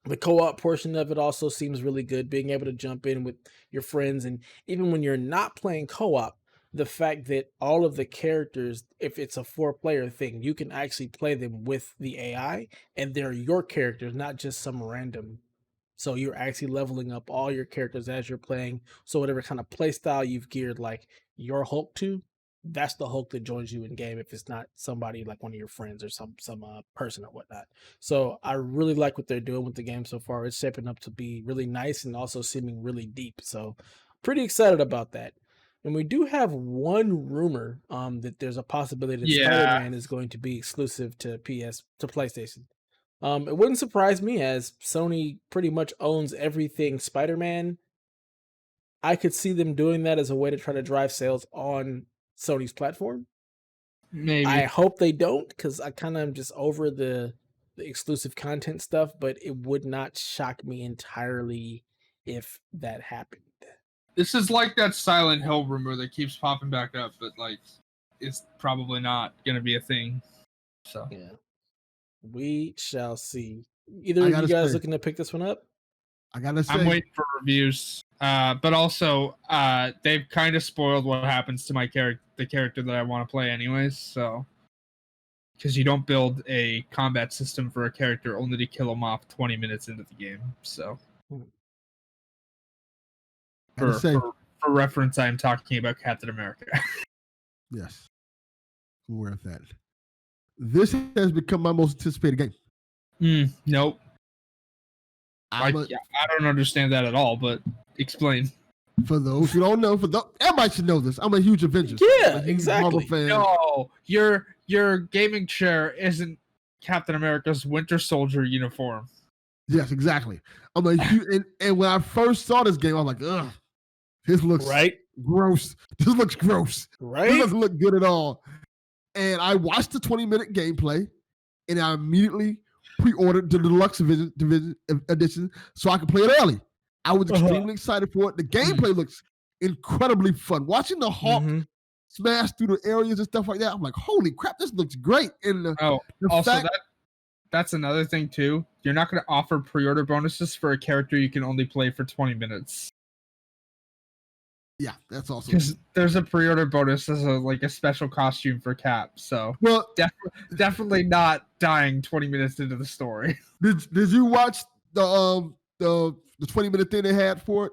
the co-op portion of it also seems really good, being able to jump in with your friends. And even when you're not playing co-op, the fact that all of the characters, if it's a 4-player thing, you can actually play them with the AI and they're your characters, not just some random. So you're actually leveling up all your characters as you're playing. So whatever kind of play style you've geared like your Hulk to, that's the Hulk that joins you in game, if it's not somebody like one of your friends or some person or whatnot. So I really like what they're doing with the game so far. It's shaping up to be really nice and also seeming really deep. So pretty excited about that. And we do have one rumor that there's a possibility that Yeah. Spider-Man is going to be exclusive to PlayStation. It wouldn't surprise me, as Sony pretty much owns everything Spider-Man. I could see them doing that as a way to try to drive sales on Sony's platform. Maybe. I hope they don't, because I kind of am just over the exclusive content stuff, but it would not shock me entirely if that happened. This is like that Silent Hill rumor that keeps popping back up, but like it's probably not gonna be a thing. So Yeah. We shall see. Either I of you gotta guys say- looking to pick this one up? I gotta say, I'm waiting for reviews. But also, they've kind of spoiled what happens to my the character that I want to play anyways. So, because you don't build a combat system for a character only to kill him off 20 minutes into the game. So, gotta say, for reference, I'm talking about Captain America. yes, I'm aware of that. This has become my most anticipated game. Nope. I I'm a- don't understand that at all, but explain. For those who don't know, everybody should know this. I'm a huge Avengers. Yeah, I'm a huge exactly. Marvel fan. No, your gaming chair isn't Captain America's Winter Soldier uniform. Yes, exactly. I'm a huge, and when I first saw this game, I was like, ugh, this looks Right? gross. This looks gross. This Right? doesn't look good at all. And I watched the 20-minute gameplay, and I immediately pre-ordered the deluxe division edition so I could play it early. I was extremely excited for it. The gameplay looks incredibly fun. Watching the Hulk smash through the areas and stuff like that, I'm like, holy crap, this looks great. And that's another thing too. You're not going to offer pre-order bonuses for a character you can only play for 20 minutes. Yeah, that's also because there's a pre-order bonus as a special costume for Cap. So definitely not dying 20 minutes into the story. Did you watch the 20-minute thing they had for it?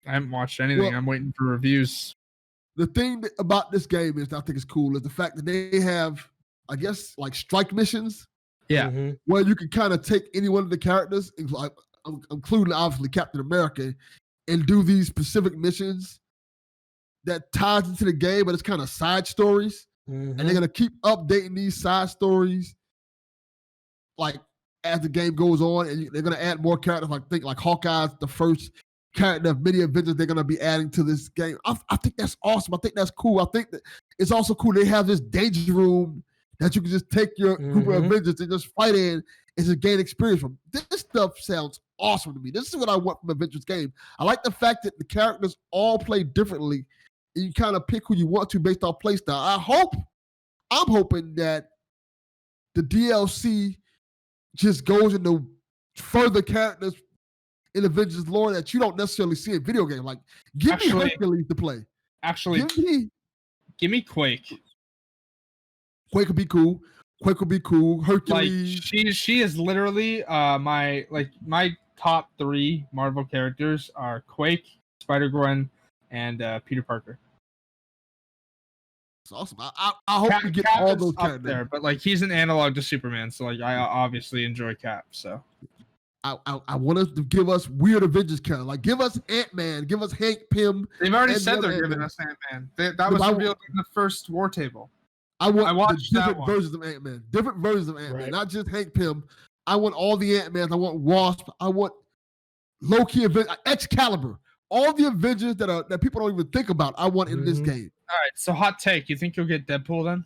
I haven't watched anything. Well, I'm waiting for reviews. The thing about this game is, I think is cool, is the fact that they have, I guess, like strike missions. Yeah. Where you can kind of take any one of the characters, including obviously Captain America, and do these specific missions that ties into the game, but it's kind of side stories. And they're gonna keep updating these side stories like as the game goes on, and they're gonna add more characters. I think like Hawkeye's the first character of many Avengers they're gonna be adding to this game. I think that's awesome. I think that's cool. I think that it's also cool they have this danger room that you can just take your group of Avengers and just fight in and just gain experience from. This stuff sounds awesome to me. This is what I want from Avengers game. I like the fact that the characters all play differently, and you kind of pick who you want to based on play style. I'm hoping that the DLC just goes into further characters in Avengers lore that you don't necessarily see in video games. Like, give me Hercules to play. Actually, give me Quake. Quake would be cool. Hercules. Like she is literally my top 3 Marvel characters are Quake, Spider-Gwen, and Peter Parker. It's awesome. I hope we get Cap all is those up characters. there, but like he's an analog to Superman, so like I obviously enjoy Cap. So I want us to give us weird Avengers characters. Like give us Ant-Man, give us Hank Pym. they've already and said the they're other giving Ant-Man. us Ant-Man. That was revealed in the first War Table. I want I the watched that different one. versions of Ant-Man. Different versions of Ant-Man, Right. not just Hank Pym. I want all the Ant-Mans. I want Wasp. I want Loki, Excalibur. All the Avengers that people don't even think about, I want in this Mhm. game. All right, so hot take. You think you'll get Deadpool then?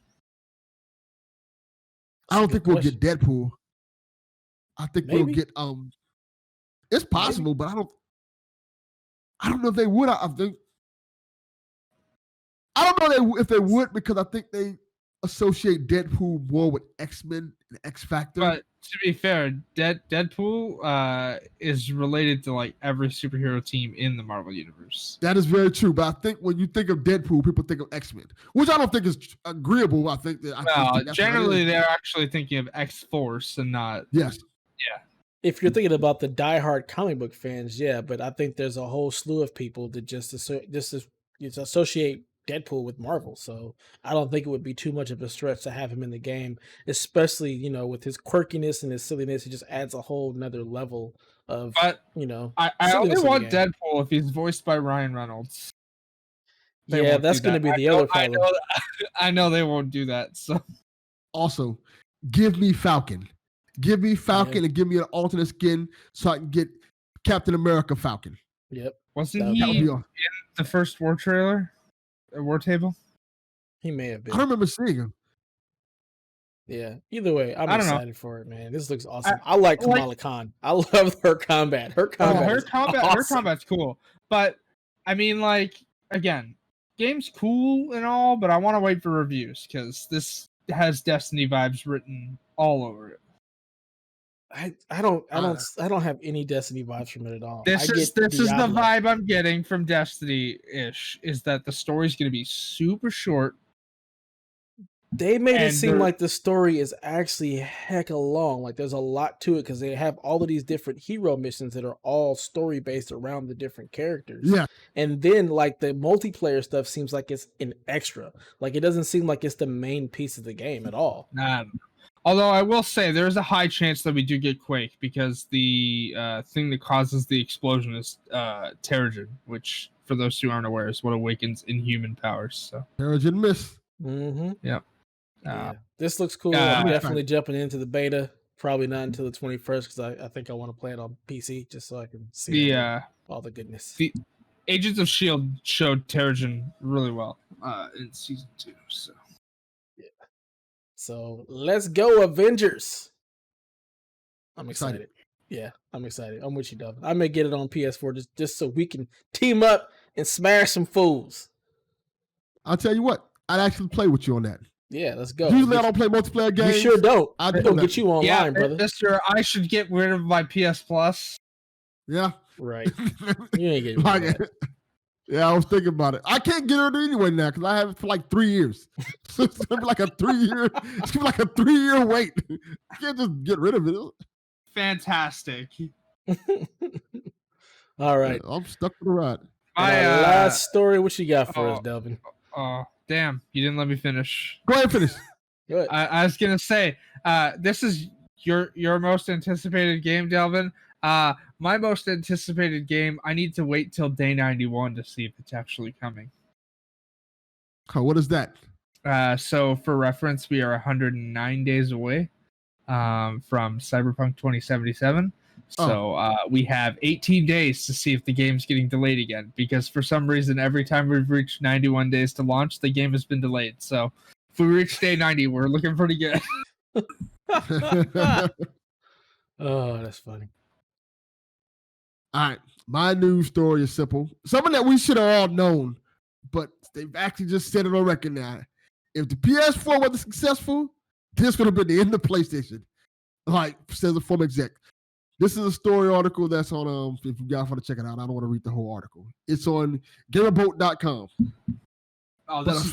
I don't That's a think good we'll get Deadpool. I think Maybe. we'll get It's possible, but I don't know if they would. I don't know if they would because I think they associate Deadpool more with X-Men and X Factor. But to be fair, Deadpool is related to like every superhero team in the Marvel universe. That is very true. But I think when you think of Deadpool, people think of X-Men, which I don't think is agreeable. I think that Generally, they're actually thinking of X-Force and not. Yes. If you're thinking about the diehard comic book fans, yeah, but I think there's a whole slew of people that just associate Deadpool with Marvel. So I don't think it would be too much of a stretch to have him in the game, especially, you know, with his quirkiness and his silliness. It just adds a whole nother level of, But you know, I silliness only in the want game. Deadpool if he's voiced by Ryan Reynolds. They Yeah, won't that's do going to that. be the other problem. I know they won't do that. So Also, give me Falcon. Give me Falcon and give me an alternate skin so I can get Captain America Falcon. Yep. wasn't That would he That would in be awesome. the first War trailer, War Table? He may have I been. don't remember seeing him. Yeah. Either way, I'm I don't know. excited for it, man. This looks awesome. I like Kamala Khan. I love her combat. Her combat. Her is combat, awesome. her combat's cool. But I mean, like again, game's cool and all, but I want to wait for reviews because this has Destiny vibes written all over it. I don't have any Destiny vibes from it at all. This I is get the Diablo. vibe I'm getting from Destiny-ish is that the story's going to be super short. They made it and seem they're- like the story is actually hecka long. Like there's a lot to it because they have all of these different hero missions that are all story based around the different characters. Yeah. And then like the multiplayer stuff seems like it's an extra. Like it doesn't seem like it's the main piece of the game at all. Nah. Although I will say there's a high chance that we do get Quake because the thing that causes the explosion is Terrigen, which for those who aren't aware is what awakens inhuman powers. So Terrigen Miss. Mm-hmm. Yep. Yeah. This looks cool. yeah. I'm definitely jumping into the beta. Probably not until the 21st because I think I want to play it on PC just so I can see all the goodness. The Agents of S.H.I.E.L.D. showed Terrigen really well in season 2. So So let's go, Avengers. I'm Excited. excited. Yeah, I'm excited. I'm with you, Delvin. I may get it on PS4 just so we can team up and smash some fools. I'll tell you what, I'd actually play with you on that. Yeah, let's go. Usually I don't play multiplayer games. You sure don't. I We do don't that. get you online, yeah, brother. Mister, I should get rid of my PS Plus. Yeah. Right. You ain't getting Like, that. yeah, I was thinking about it. I can't get it anyway now because I have it for like 3 years. So it's gonna be like a 3-year. It's gonna be like a 3-year wait. I can't just get rid of it. Fantastic. All right. I'm stuck with the ride. And our last story. What you got for us, Delvin? Oh, damn! You didn't let me finish. Go ahead and finish. Go ahead. I was gonna say, this is your most anticipated game, Delvin. My most anticipated game. I need to wait till day 91 to see if it's actually coming. Oh, what is that? So for reference, we are 109 days away from Cyberpunk 2077. So we have 18 days to see if the game's getting delayed again, because for some reason, every time we've reached 91 days to launch, the game has been delayed. So if we reach day 90, we're looking pretty good. Oh, that's funny. All right. My news story is simple. Something that we should have all known, but they've actually just said it on record now. If the PS4 wasn't successful, this would have been the end of PlayStation. Like, says a former exec. This is a story article that's on, if you guys want to check it out, I don't want to read the whole article. It's on gamerboat.com. Oh, But this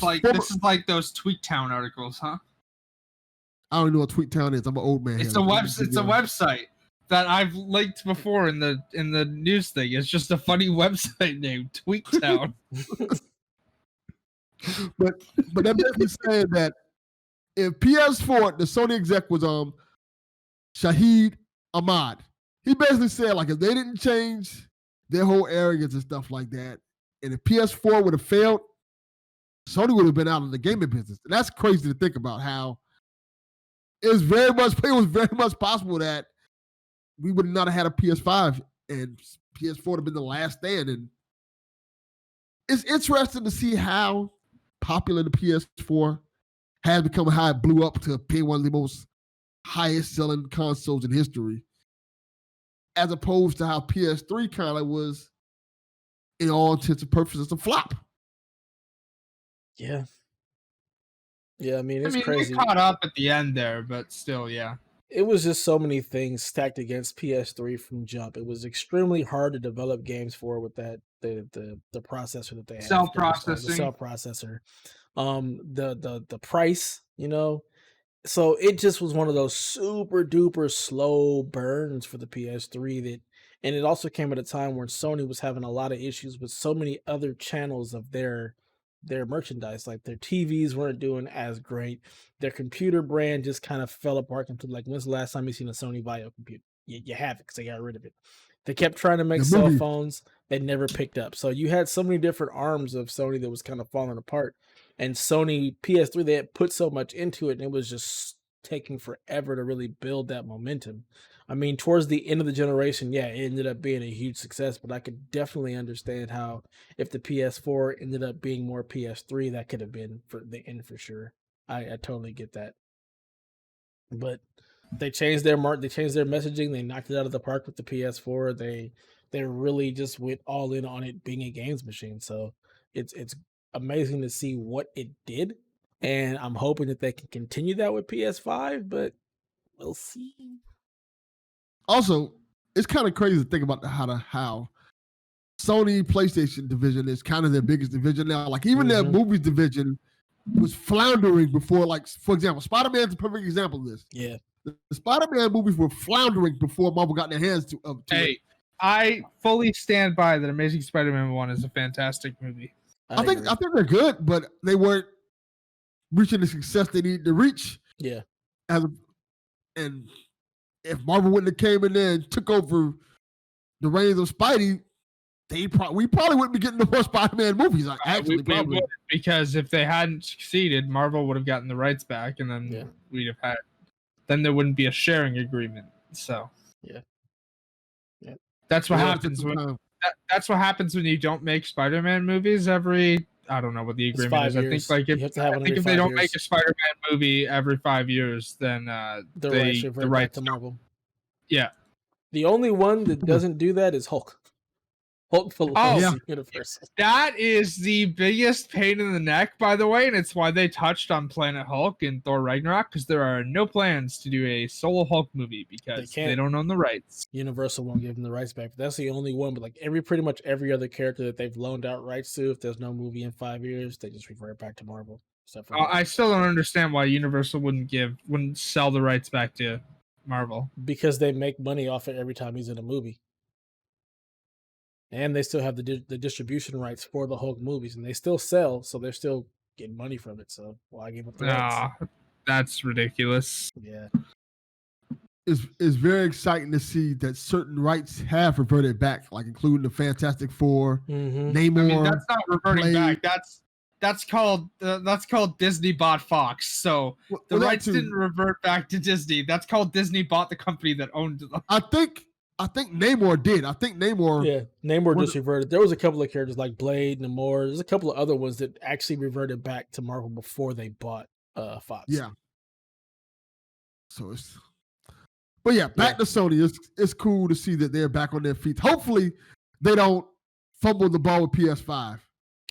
is like those Tweaktown articles, huh? I don't even know what TweetTown is. I'm an old man. It's here. a website that I've linked before in the news thing. It's just a funny website named Tweaktown. But that basically saying that if PS4, the Sony exec was Shahid Ahmad, he basically said like if they didn't change their whole areas and stuff like that, and if PS4 would have failed, Sony would have been out of the gaming business. And that's crazy to think about how it was very much possible that we would not have had a PS5 and PS4 would have been the last stand. And it's interesting to see how popular the PS4 has become, how it blew up to being one of the most highest selling consoles in history, as opposed to how PS3 kind of was, in all intents and purposes, a flop. Yeah. Yeah, I mean, it's crazy. They caught up at the end there, but still, yeah. It was just so many things stacked against PS3 from jump. It was extremely hard to develop games for with that the processor that they had. Cell processing. The cell processor. The price, you know. So it just was one of those super duper slow burns for the PS3 that, and it also came at a time when Sony was having a lot of issues with so many other channels of their merchandise. Like their TVs weren't doing as great. Their computer brand just kind of fell apart into like, when's the last time you seen a Sony Vaio computer? You haven't, because they got rid of it. They kept trying to make cell phones. They never picked up. So you had so many different arms of Sony that was kind of falling apart. And Sony PS3, they had put so much into it, and it was just taking forever to really build that momentum. I mean, towards the end of the generation, yeah, it ended up being a huge success, but I could definitely understand how if the PS4 ended up being more PS3, that could have been for the end for sure. I totally get that. But they changed their they changed their messaging. They knocked it out of the park with the PS4. They really just went all in on it being a games machine. So it's amazing to see what it did, and I'm hoping that they can continue that with PS5, but we'll see. Also, it's kind of crazy to think about how Sony PlayStation division is kind of their biggest division now. Like even their movies division was floundering before, like, for example, Spider-Man's a perfect example of this. Yeah. The Spider-Man movies were floundering before Marvel got their hands to it. I fully stand by that Amazing Spider-Man 1 is a fantastic movie. I think they're good, but they weren't reaching the success they needed to reach. Yeah. And if Marvel wouldn't have came in there and took over the reins of Spidey, we probably wouldn't be getting the more Spider-Man movies. Actually, probably. Because if they hadn't succeeded, Marvel would have gotten the rights back, and then we'd have had. Then there wouldn't be a sharing agreement. So yeah. That's what happens when. That's what happens when you don't make Spider-Man movies every. I don't know what the agreement is. Years. I think if they don't make a Spider-Man movie every 5 years, then the rights to Marvel. Yeah. The only one that doesn't do that is Hulk. Hulk for the universe. That is the biggest pain in the neck, by the way, and it's why they touched on Planet Hulk in Thor Ragnarok, because there are no plans to do a solo Hulk movie because they don't own the rights. Universal won't give them the rights back. But that's the only one. But like pretty much every other character that they've loaned out rights to, if there's no movie in 5 years, they just revert back to Marvel. I still don't understand why Universal wouldn't sell the rights back to Marvel, because they make money off it every time he's in a movie. And they still have the distribution rights for the Hulk movies, and they still sell, so they're still getting money from it. So why give up the rights? That's ridiculous. Yeah. It's very exciting to see that certain rights have reverted back, like including the Fantastic Four, Namor. I mean, that's not reverting back. That's called Disney bought Fox. So the rights didn't revert back to Disney. That's called Disney bought the company that owned them. I think Namor did. I think Namor. Yeah, Namor just reverted. There was a couple of characters like Blade, Namor. There's a couple of other ones that actually reverted back to Marvel before they bought Fox. Yeah. So but back to Sony. It's cool to see that they're back on their feet. Hopefully, they don't fumble the ball with PS5.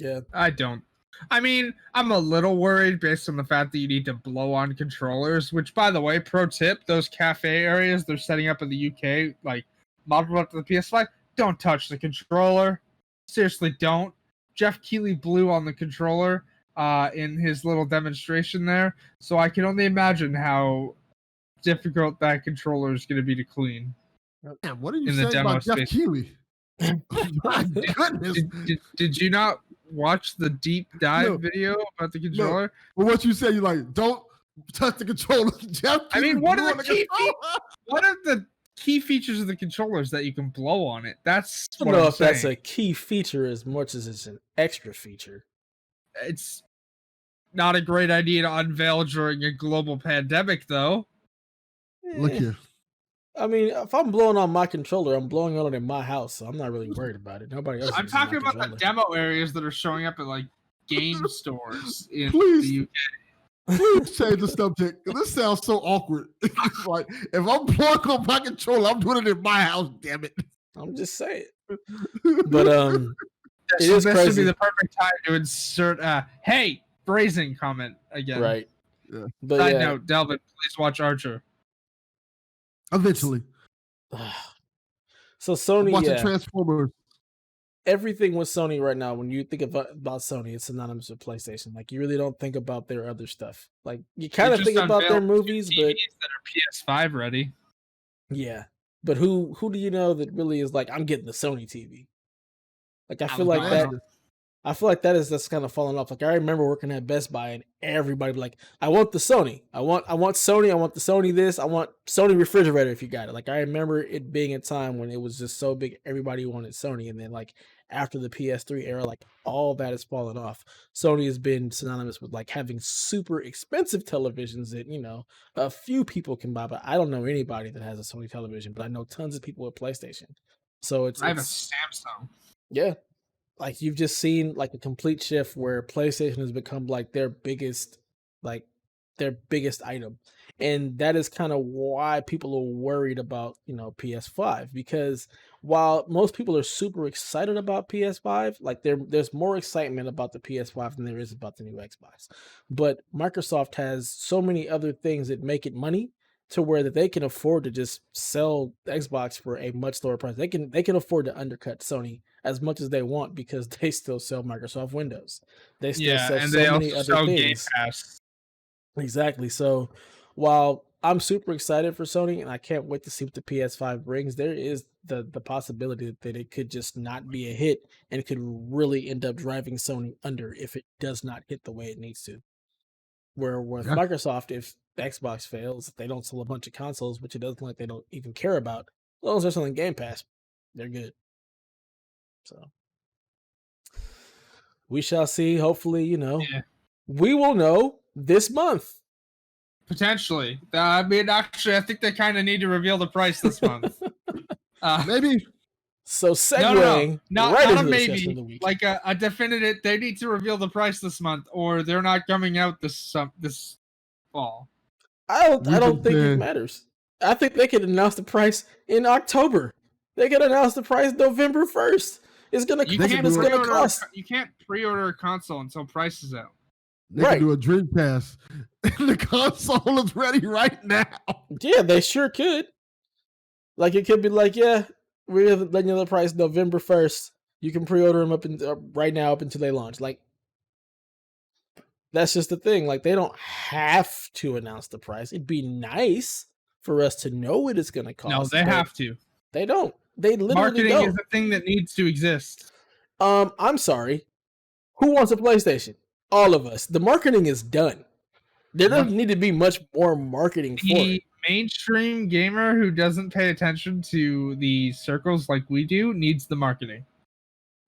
Yeah, I don't. I mean, I'm a little worried based on the fact that you need to blow on controllers, which, by the way, pro tip, those cafe areas they're setting up in the UK, like, modeled up to the PS5, don't touch the controller. Seriously, don't. Jeff Keighley blew on the controller in his little demonstration there, so I can only imagine how difficult that controller is going to be to clean. Man, what are you saying about Jeff Keighley? My goodness. Did you not watch the deep dive No. video about the controller. But what you say, you like, don't touch the controller. Jeff, I mean, what are blew the on key controller. What are the key features of the controllers that you can blow on it? That's I what don't know I'm if saying. that's a key feature as much as it's an extra feature. It's not a great idea to unveil during a global pandemic, though. Look Eh, here. I mean, if I'm blowing on my controller, I'm blowing on it in my house, so I'm not really worried about it. Nobody else. I'm uses my talking about the controller. demo areas that are showing up at like game stores in Please. the UK. Please change the subject. This sounds so awkward. It's like, if I'm blowing on my controller, I'm doing it in my house, damn it. I'm just saying. But it This is would crazy, be the perfect time to insert hey, phrasing comment again. right? Yeah. But Side yeah, note, Delvin, please watch Archer. Eventually. so Sony, Watching Transformers. everything with Sony right now, when you think about Sony, it's synonymous with PlayStation. Like, you really don't think about their other stuff. Like, you kind They of just think about their unveiled movies, TVs but that are PS5 ready. yeah. But who do you know that really is like, I'm getting the Sony TV? Like, I feel like Amazon. that's kind of falling off. Like, I remember working at Best Buy and everybody be like, I want the Sony. I want Sony. I want the Sony this. I want Sony refrigerator if you got it. Like, I remember it being a time when it was just so big, everybody wanted Sony. And then like after the PS3 era, like all that has fallen off. Sony has been synonymous with like having super expensive televisions that, you know, a few people can buy, but I don't know anybody that has a Sony television, but I know tons of people with PlayStation. So I have a it's Samsung. yeah. Like, you've just seen like a complete shift where PlayStation has become like their biggest item. And that is kind of why people are worried about, you know, PS5, because while most people are super excited about PS5, like there's more excitement about the PS5 than there is about the new Xbox. But Microsoft has so many other things that make it money to where that they can afford to just sell Xbox for a much lower price. They can afford to undercut Sony as much as they want because they still sell Microsoft Windows. They still sell and so they many also other sell Game things. Pass. Exactly. So while I'm super excited for Sony and I can't wait to see what the PS5 brings, there is the possibility that it could just not be a hit and it could really end up driving Sony under if it does not hit the way it needs to. Where with Yeah. Microsoft, if Xbox fails, if they don't sell a bunch of consoles, which it doesn't look like they don't even care about, as long as they're selling Game Pass, they're good. So we shall see. Hopefully, you know, Yeah. we will know this month. Potentially. I mean, actually, I think they kind of need to reveal the price this month. Maybe. So No, segueing not right a into the discussion of maybe. the week. Like a definitive. They need to reveal the price this month, or they're not coming out this fall. I don't We've think been it saying- matters. I think they could announce the price in October. They could announce the price November 1st. It's gonna You cost can't what it's gonna pre-order. cost. You can't pre-order a console until price is out. They Right. can do a Dreamcast. The console is ready right now. Yeah, they sure could. Like, it could be like, yeah, we're letting you know the price November 1st. You can pre-order them up right now up until they launch. Like, that's just the thing. Like, they don't have to announce the price. It'd be nice for us to know what it's going to cost. No, they but have to. They don't. They literally Marketing don't. is a thing that needs to exist. I'm sorry. Who wants a PlayStation? All of us. The marketing is done. There doesn't need to be much more marketing for it. The mainstream gamer who doesn't pay attention to the circles like we do needs the marketing.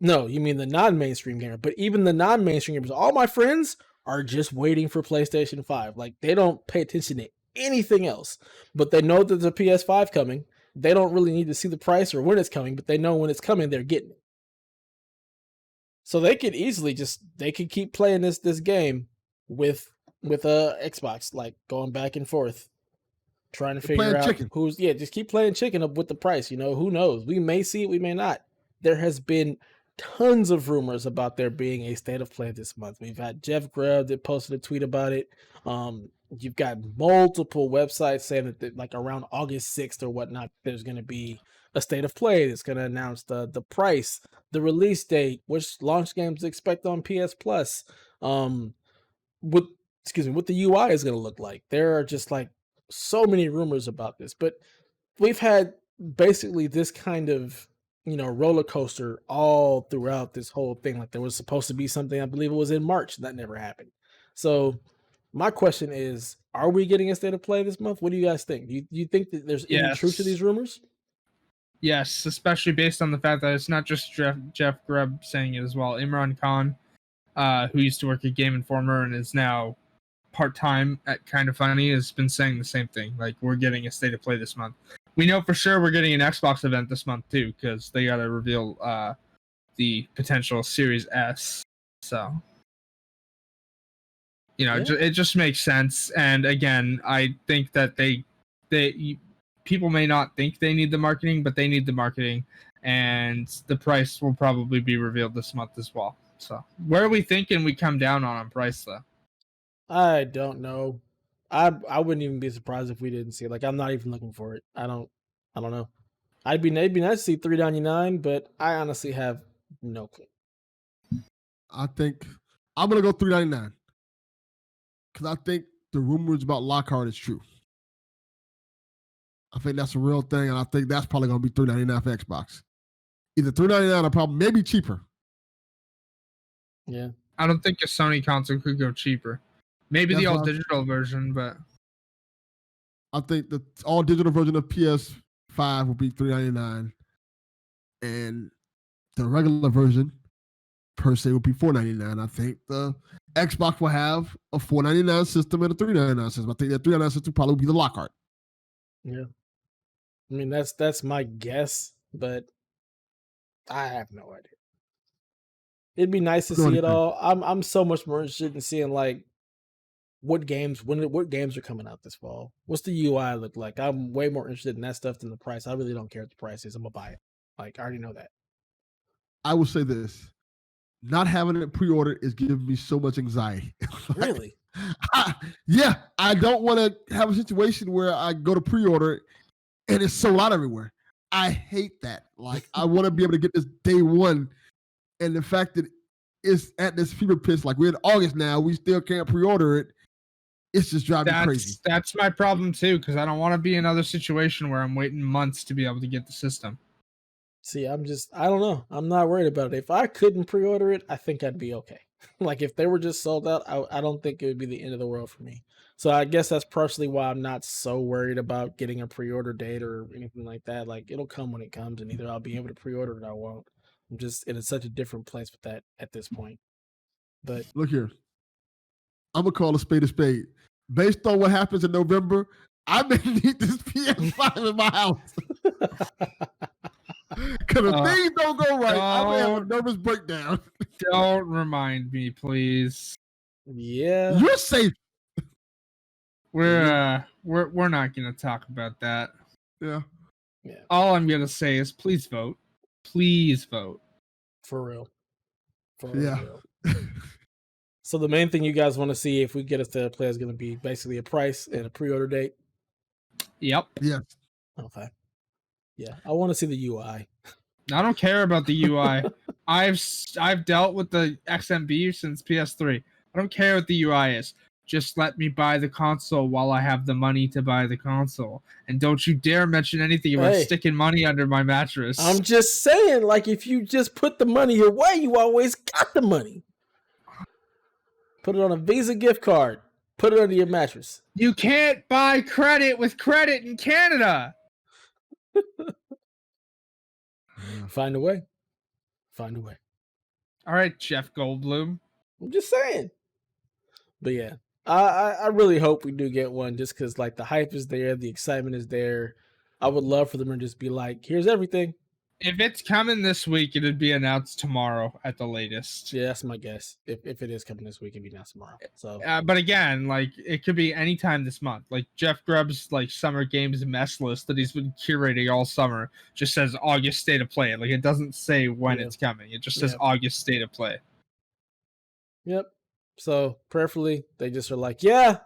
No, you mean the non-mainstream gamer. But even the non-mainstream gamers, all my friends are just waiting for PlayStation 5. Like, they don't pay attention to anything else. But they know that there's a PS5 coming. They don't really need to see the price or when it's coming, but they know when it's coming, they're getting it. So they could easily they could keep playing this game with Xbox, like going back and forth, trying to figure playing out chicken. just keep playing chicken up with the price. You know, who knows? We may see it, we may not. There has been tons of rumors about there being a state of play this month. We've had Jeff Grubb that posted a tweet about it. You've got multiple websites saying that like around August 6th or whatnot, there's going to be a state of play that's going to announce the price, the release date, which launch games to expect on PS Plus, what the UI is going to look like. There are just like so many rumors about this, but we've had basically this kind of roller coaster all throughout this whole thing. Like there was supposed to be something, I believe it was in March, that never happened. So my question is, are we getting a state of play this month? What do you guys think? Do you think that there's any truth to these rumors? Yes, especially based on the fact that it's not just Jeff Grubb saying it as well. Imran Khan, who used to work at Game Informer and is now part-time at Kind of Funny, has been saying the same thing. Like, we're getting a state of play this month. We know for sure we're getting an Xbox event this month too, because they got to reveal the potential Series S. So, it just makes sense. And again, I think that people may not think they need the marketing, but they need the marketing, and the price will probably be revealed this month as well. So, where are we thinking we come down on price though? I don't know. I wouldn't even be surprised if we didn't see it. Like, I'm not even looking for it. I don't know. It'd be nice to see $3.99, but I honestly have no clue. I think I'm gonna go $3.99 because I think the rumors about Lockhart is true. I think that's a real thing, and I think that's probably gonna be $3.99 for Xbox. Either $3.99 or probably maybe cheaper. Yeah, I don't think a Sony console could go cheaper. Maybe the all digital version, but I think the all digital version of PS5 will be $3.99, and the regular version per se will be $4.99. I think the Xbox will have a $4.99 system and a $3.99 system. I think that $3.99 system probably will be the Lockhart. Yeah. I mean, that's my guess, but I have no idea. It'd be nice to see it all. I'm so much more interested in seeing like what games are coming out this fall. What's the UI look like? I'm way more interested in that stuff than the price. I really don't care what the price is. I'm gonna buy it. Like, I already know that. I will say this: not having it pre-ordered is giving me so much anxiety. Really? I don't want to have a situation where I go to pre-order it and it's sold out everywhere. I hate that. Like, I want to be able to get this day one, and the fact that it's at this fever pitch, like we're in August now, we still can't pre-order it. It's just driving me crazy. That's my problem too, because I don't want to be in another situation where I'm waiting months to be able to get the system. See, I don't know. I'm not worried about it. If I couldn't pre-order it, I think I'd be okay. Like, if they were just sold out, I don't think it would be the end of the world for me. So I guess that's partially why I'm not so worried about getting a pre-order date or anything like that. Like, it'll come when it comes, and either I'll be able to pre-order it or I won't. I'm just in such a different place with that at this point. But look here, I'm gonna call a spade a spade. Based on what happens in November, I may need this PS5 in my house. Because if things don't go right, I may have a nervous breakdown. Don't remind me, please. Yeah, you're safe. We're not gonna talk about that. Yeah. All I'm gonna say is please vote. Please vote. For real. Yeah. So the main thing you guys want to see if we get a state of play is going to be basically a price and a pre-order date. Yep. Yeah. Okay. Yeah, I want to see the UI. I don't care about the UI. I've dealt with the XMB since PS3. I don't care what the UI is. Just let me buy the console while I have the money to buy the console. And don't you dare mention anything about sticking money under my mattress. I'm just saying, like, if you just put the money away, you always got the money. Put it on a Visa gift card. Put it under your mattress. You can't buy credit with credit in Canada. Find a way. All right, Jeff Goldblum. I'm just saying. But yeah, I really hope we do get one, just because like the hype is there, the excitement is there. I would love for them to just be like, here's everything. If it's coming this week, it'd be announced tomorrow at the latest. Yeah, that's my guess. If it is coming this week, it'd be announced tomorrow. So, but again, like it could be any time this month. Like Jeff Grubb's like summer games mess list that he's been curating all summer just says August state of play. Like it doesn't say when it's coming. It just says August state of play. Yep. So prayerfully, they just are like, yeah,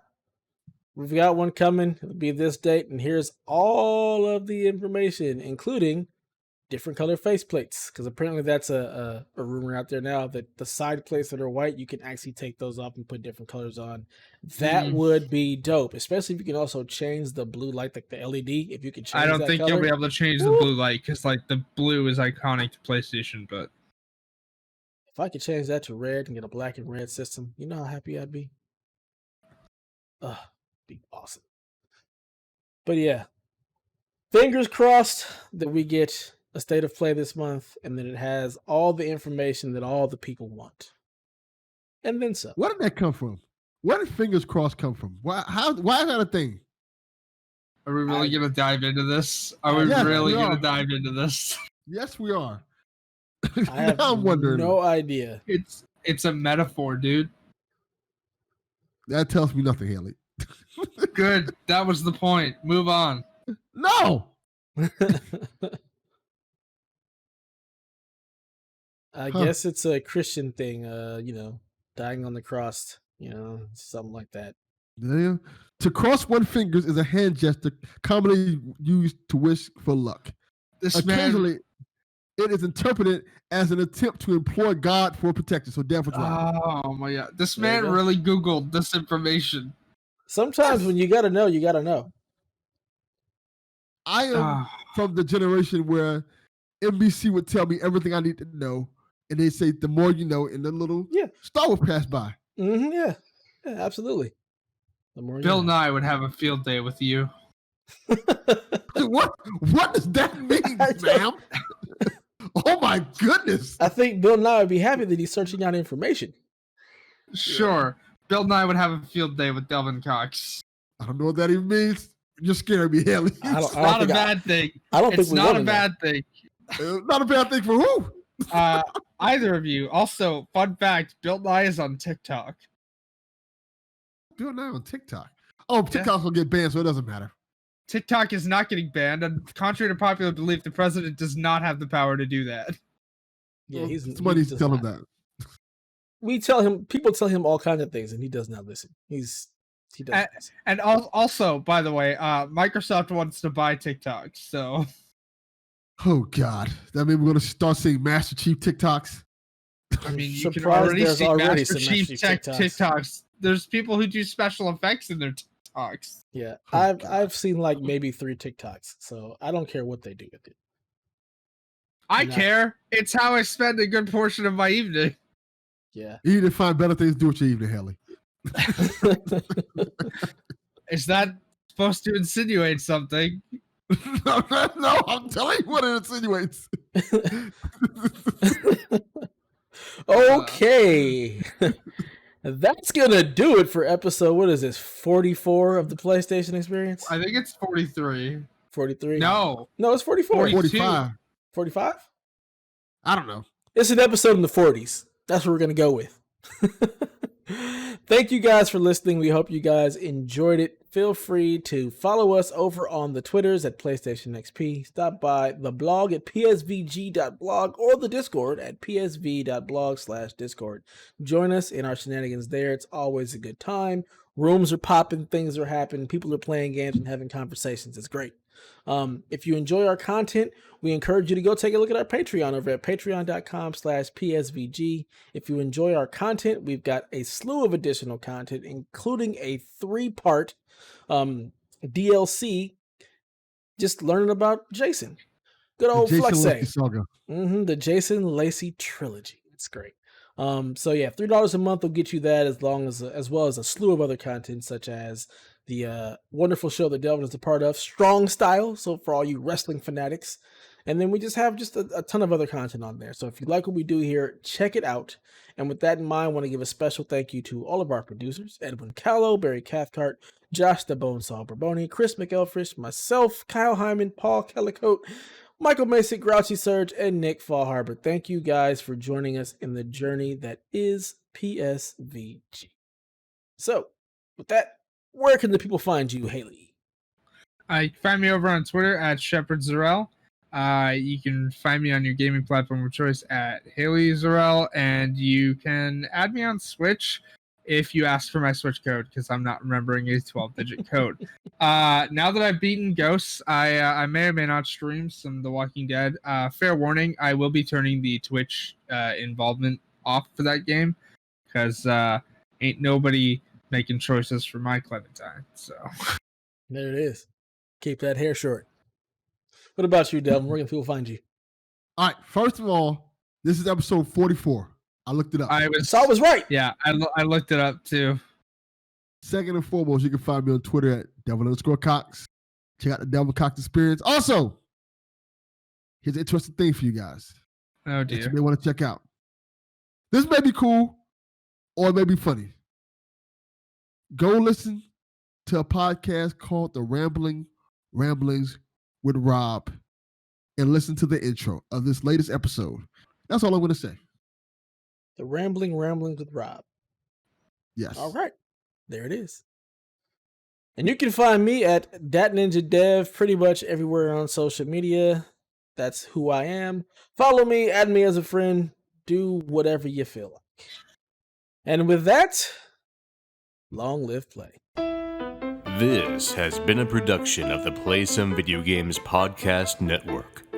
we've got one coming. It'll be this date, and here's all of the information, including different color faceplates, because apparently that's a rumor out there now that the side plates that are white, you can actually take those off and put different colors on. That would be dope, especially if you can also change the blue light, like the LED. If you can change, I don't that think color, you'll be able to change the blue light because like the blue is iconic to PlayStation. But if I could change that to red and get a black and red system, you know how happy I'd be. Be awesome. But yeah, fingers crossed that we get a state of play this month and that it has all the information that all the people want. And then some. Where did that come from? Where did fingers crossed come from? Why is that a thing? are we really going to dive into this? Are we Yes, really we going to are. dive into this? Yes, we are. I have Now I'm wondering. no idea. It's a metaphor, dude. That tells me nothing, Haley. Good. That was the point. Move on. No. I guess it's a Christian thing, dying on the cross, something like that. Yeah. To cross one's fingers is a hand gesture commonly used to wish for luck. Occasionally, it is interpreted as an attempt to implore God for protection. So Dev was right. Oh my god. This There you man go. really Googled this information. Sometimes when you gotta know, you gotta know. I am from the generation where NBC would tell me everything I need to know, and they say the more you know, and the little star would pass by. Yeah, absolutely. The more Bill you know. Nye would have a field day with you. What does that mean, ma'am? Oh my goodness. I think Bill Nye would be happy that he's searching out information. Sure. Bill Nye would have a field day with Delvin Cox. I don't know what that even means. You're scaring me, Haley. It's not a bad thing. I don't think It's we not a wanna bad thing. Not a bad thing for who? Either of you. Also, fun fact, Bill Nye is on TikTok. Bill Nye on TikTok. Oh, TikTok will get banned, so it doesn't matter. TikTok is not getting banned, and contrary to popular belief, the president does not have the power to do that. Yeah, somebody needs to tell him that. People tell him all kinds of things, and he does not listen. He doesn't listen. And also, by the way, Microsoft wants to buy TikTok, so. Oh God, that means we're gonna start seeing Master Chief TikToks. I mean, you can surprised already there's see already Master some Chief Master Chief TikToks. There's people who do special effects in their TikToks. Yeah, Oh, I've seen like maybe 3 TikToks, so I don't care what they do with it. I care. It's how I spend a good portion of my evening. Yeah. You need to find better things to do with your evening, Haley. Is that supposed to insinuate something? No, I'm telling you what it insinuates. Okay. That's gonna do it for episode, what is this, 44 of the PlayStation Experience? I think it's 43. 43? No, it's 44. 45. 45? I don't know. It's an episode in the 40s. That's what we're going to go with. Thank you guys for listening. We hope you guys enjoyed it. Feel free to follow us over on the Twitters at PlayStation XP. Stop by the blog at psvg.blog or the Discord at psv.blog/Discord. Join us in our shenanigans there. It's always a good time. Rooms are popping, things are happening, people are playing games and having conversations. It's great. If you enjoy our content, we encourage you to go take a look at our Patreon over at patreon.com/PSVG. If you enjoy our content, we've got a slew of additional content, including a 3-part DLC, just learning about Jason. Good old Flex. The Jason Lacey trilogy. It's great. So yeah, $3 a month will get you that, as well as a slew of other content, such as the wonderful show that Delvin is a part of, Strong Style. So for all you wrestling fanatics, and then we just have a ton of other content on there. So if you like what we do here, check it out. And with that in mind, I want to give a special thank you to all of our producers: Edwin Callow, Barry Cathcart, Josh the Bonesaw Bourboni, Chris McElfresh, myself, Kyle Hyman, Paul Kellicote, Michael Macy, Grouchy Surge, and Nick Fall Harbor. Thank you guys for joining us in the journey that is PSVG. So, with that, where can the people find you, Haley? You can find me over on Twitter at Shepard Zarel. You can find me on your gaming platform of choice at Haley Zarel, and you can add me on Switch. if you ask for my Switch code, because I'm not remembering a 12-digit code. Now that I've beaten Ghosts, I may or may not stream some The Walking Dead. Fair warning, I will be turning the Twitch involvement off for that game, because ain't nobody making choices for my Clementine. So There it is. Keep that hair short. What about you, Delvin? Where can people find you? All right. First of all, this is episode 44. I looked it up. I was right. Yeah, I looked it up too. Second and foremost, you can find me on Twitter at Devil_Cox. Check out the Devil Cox Experience. Also, here's an interesting thing for you guys Oh that you dear. may want to check out. This may be cool or it may be funny. Go listen to a podcast called The Ramblings with Rob and listen to the intro of this latest episode. That's all I'm going to say. The Ramblings with Rob. Yes. All right. There it is. And you can find me at DatNinjaDev pretty much everywhere on social media. That's who I am. Follow me, add me as a friend, do whatever you feel like. And with that, long live play. This has been a production of the Play Some Video Games Podcast Network.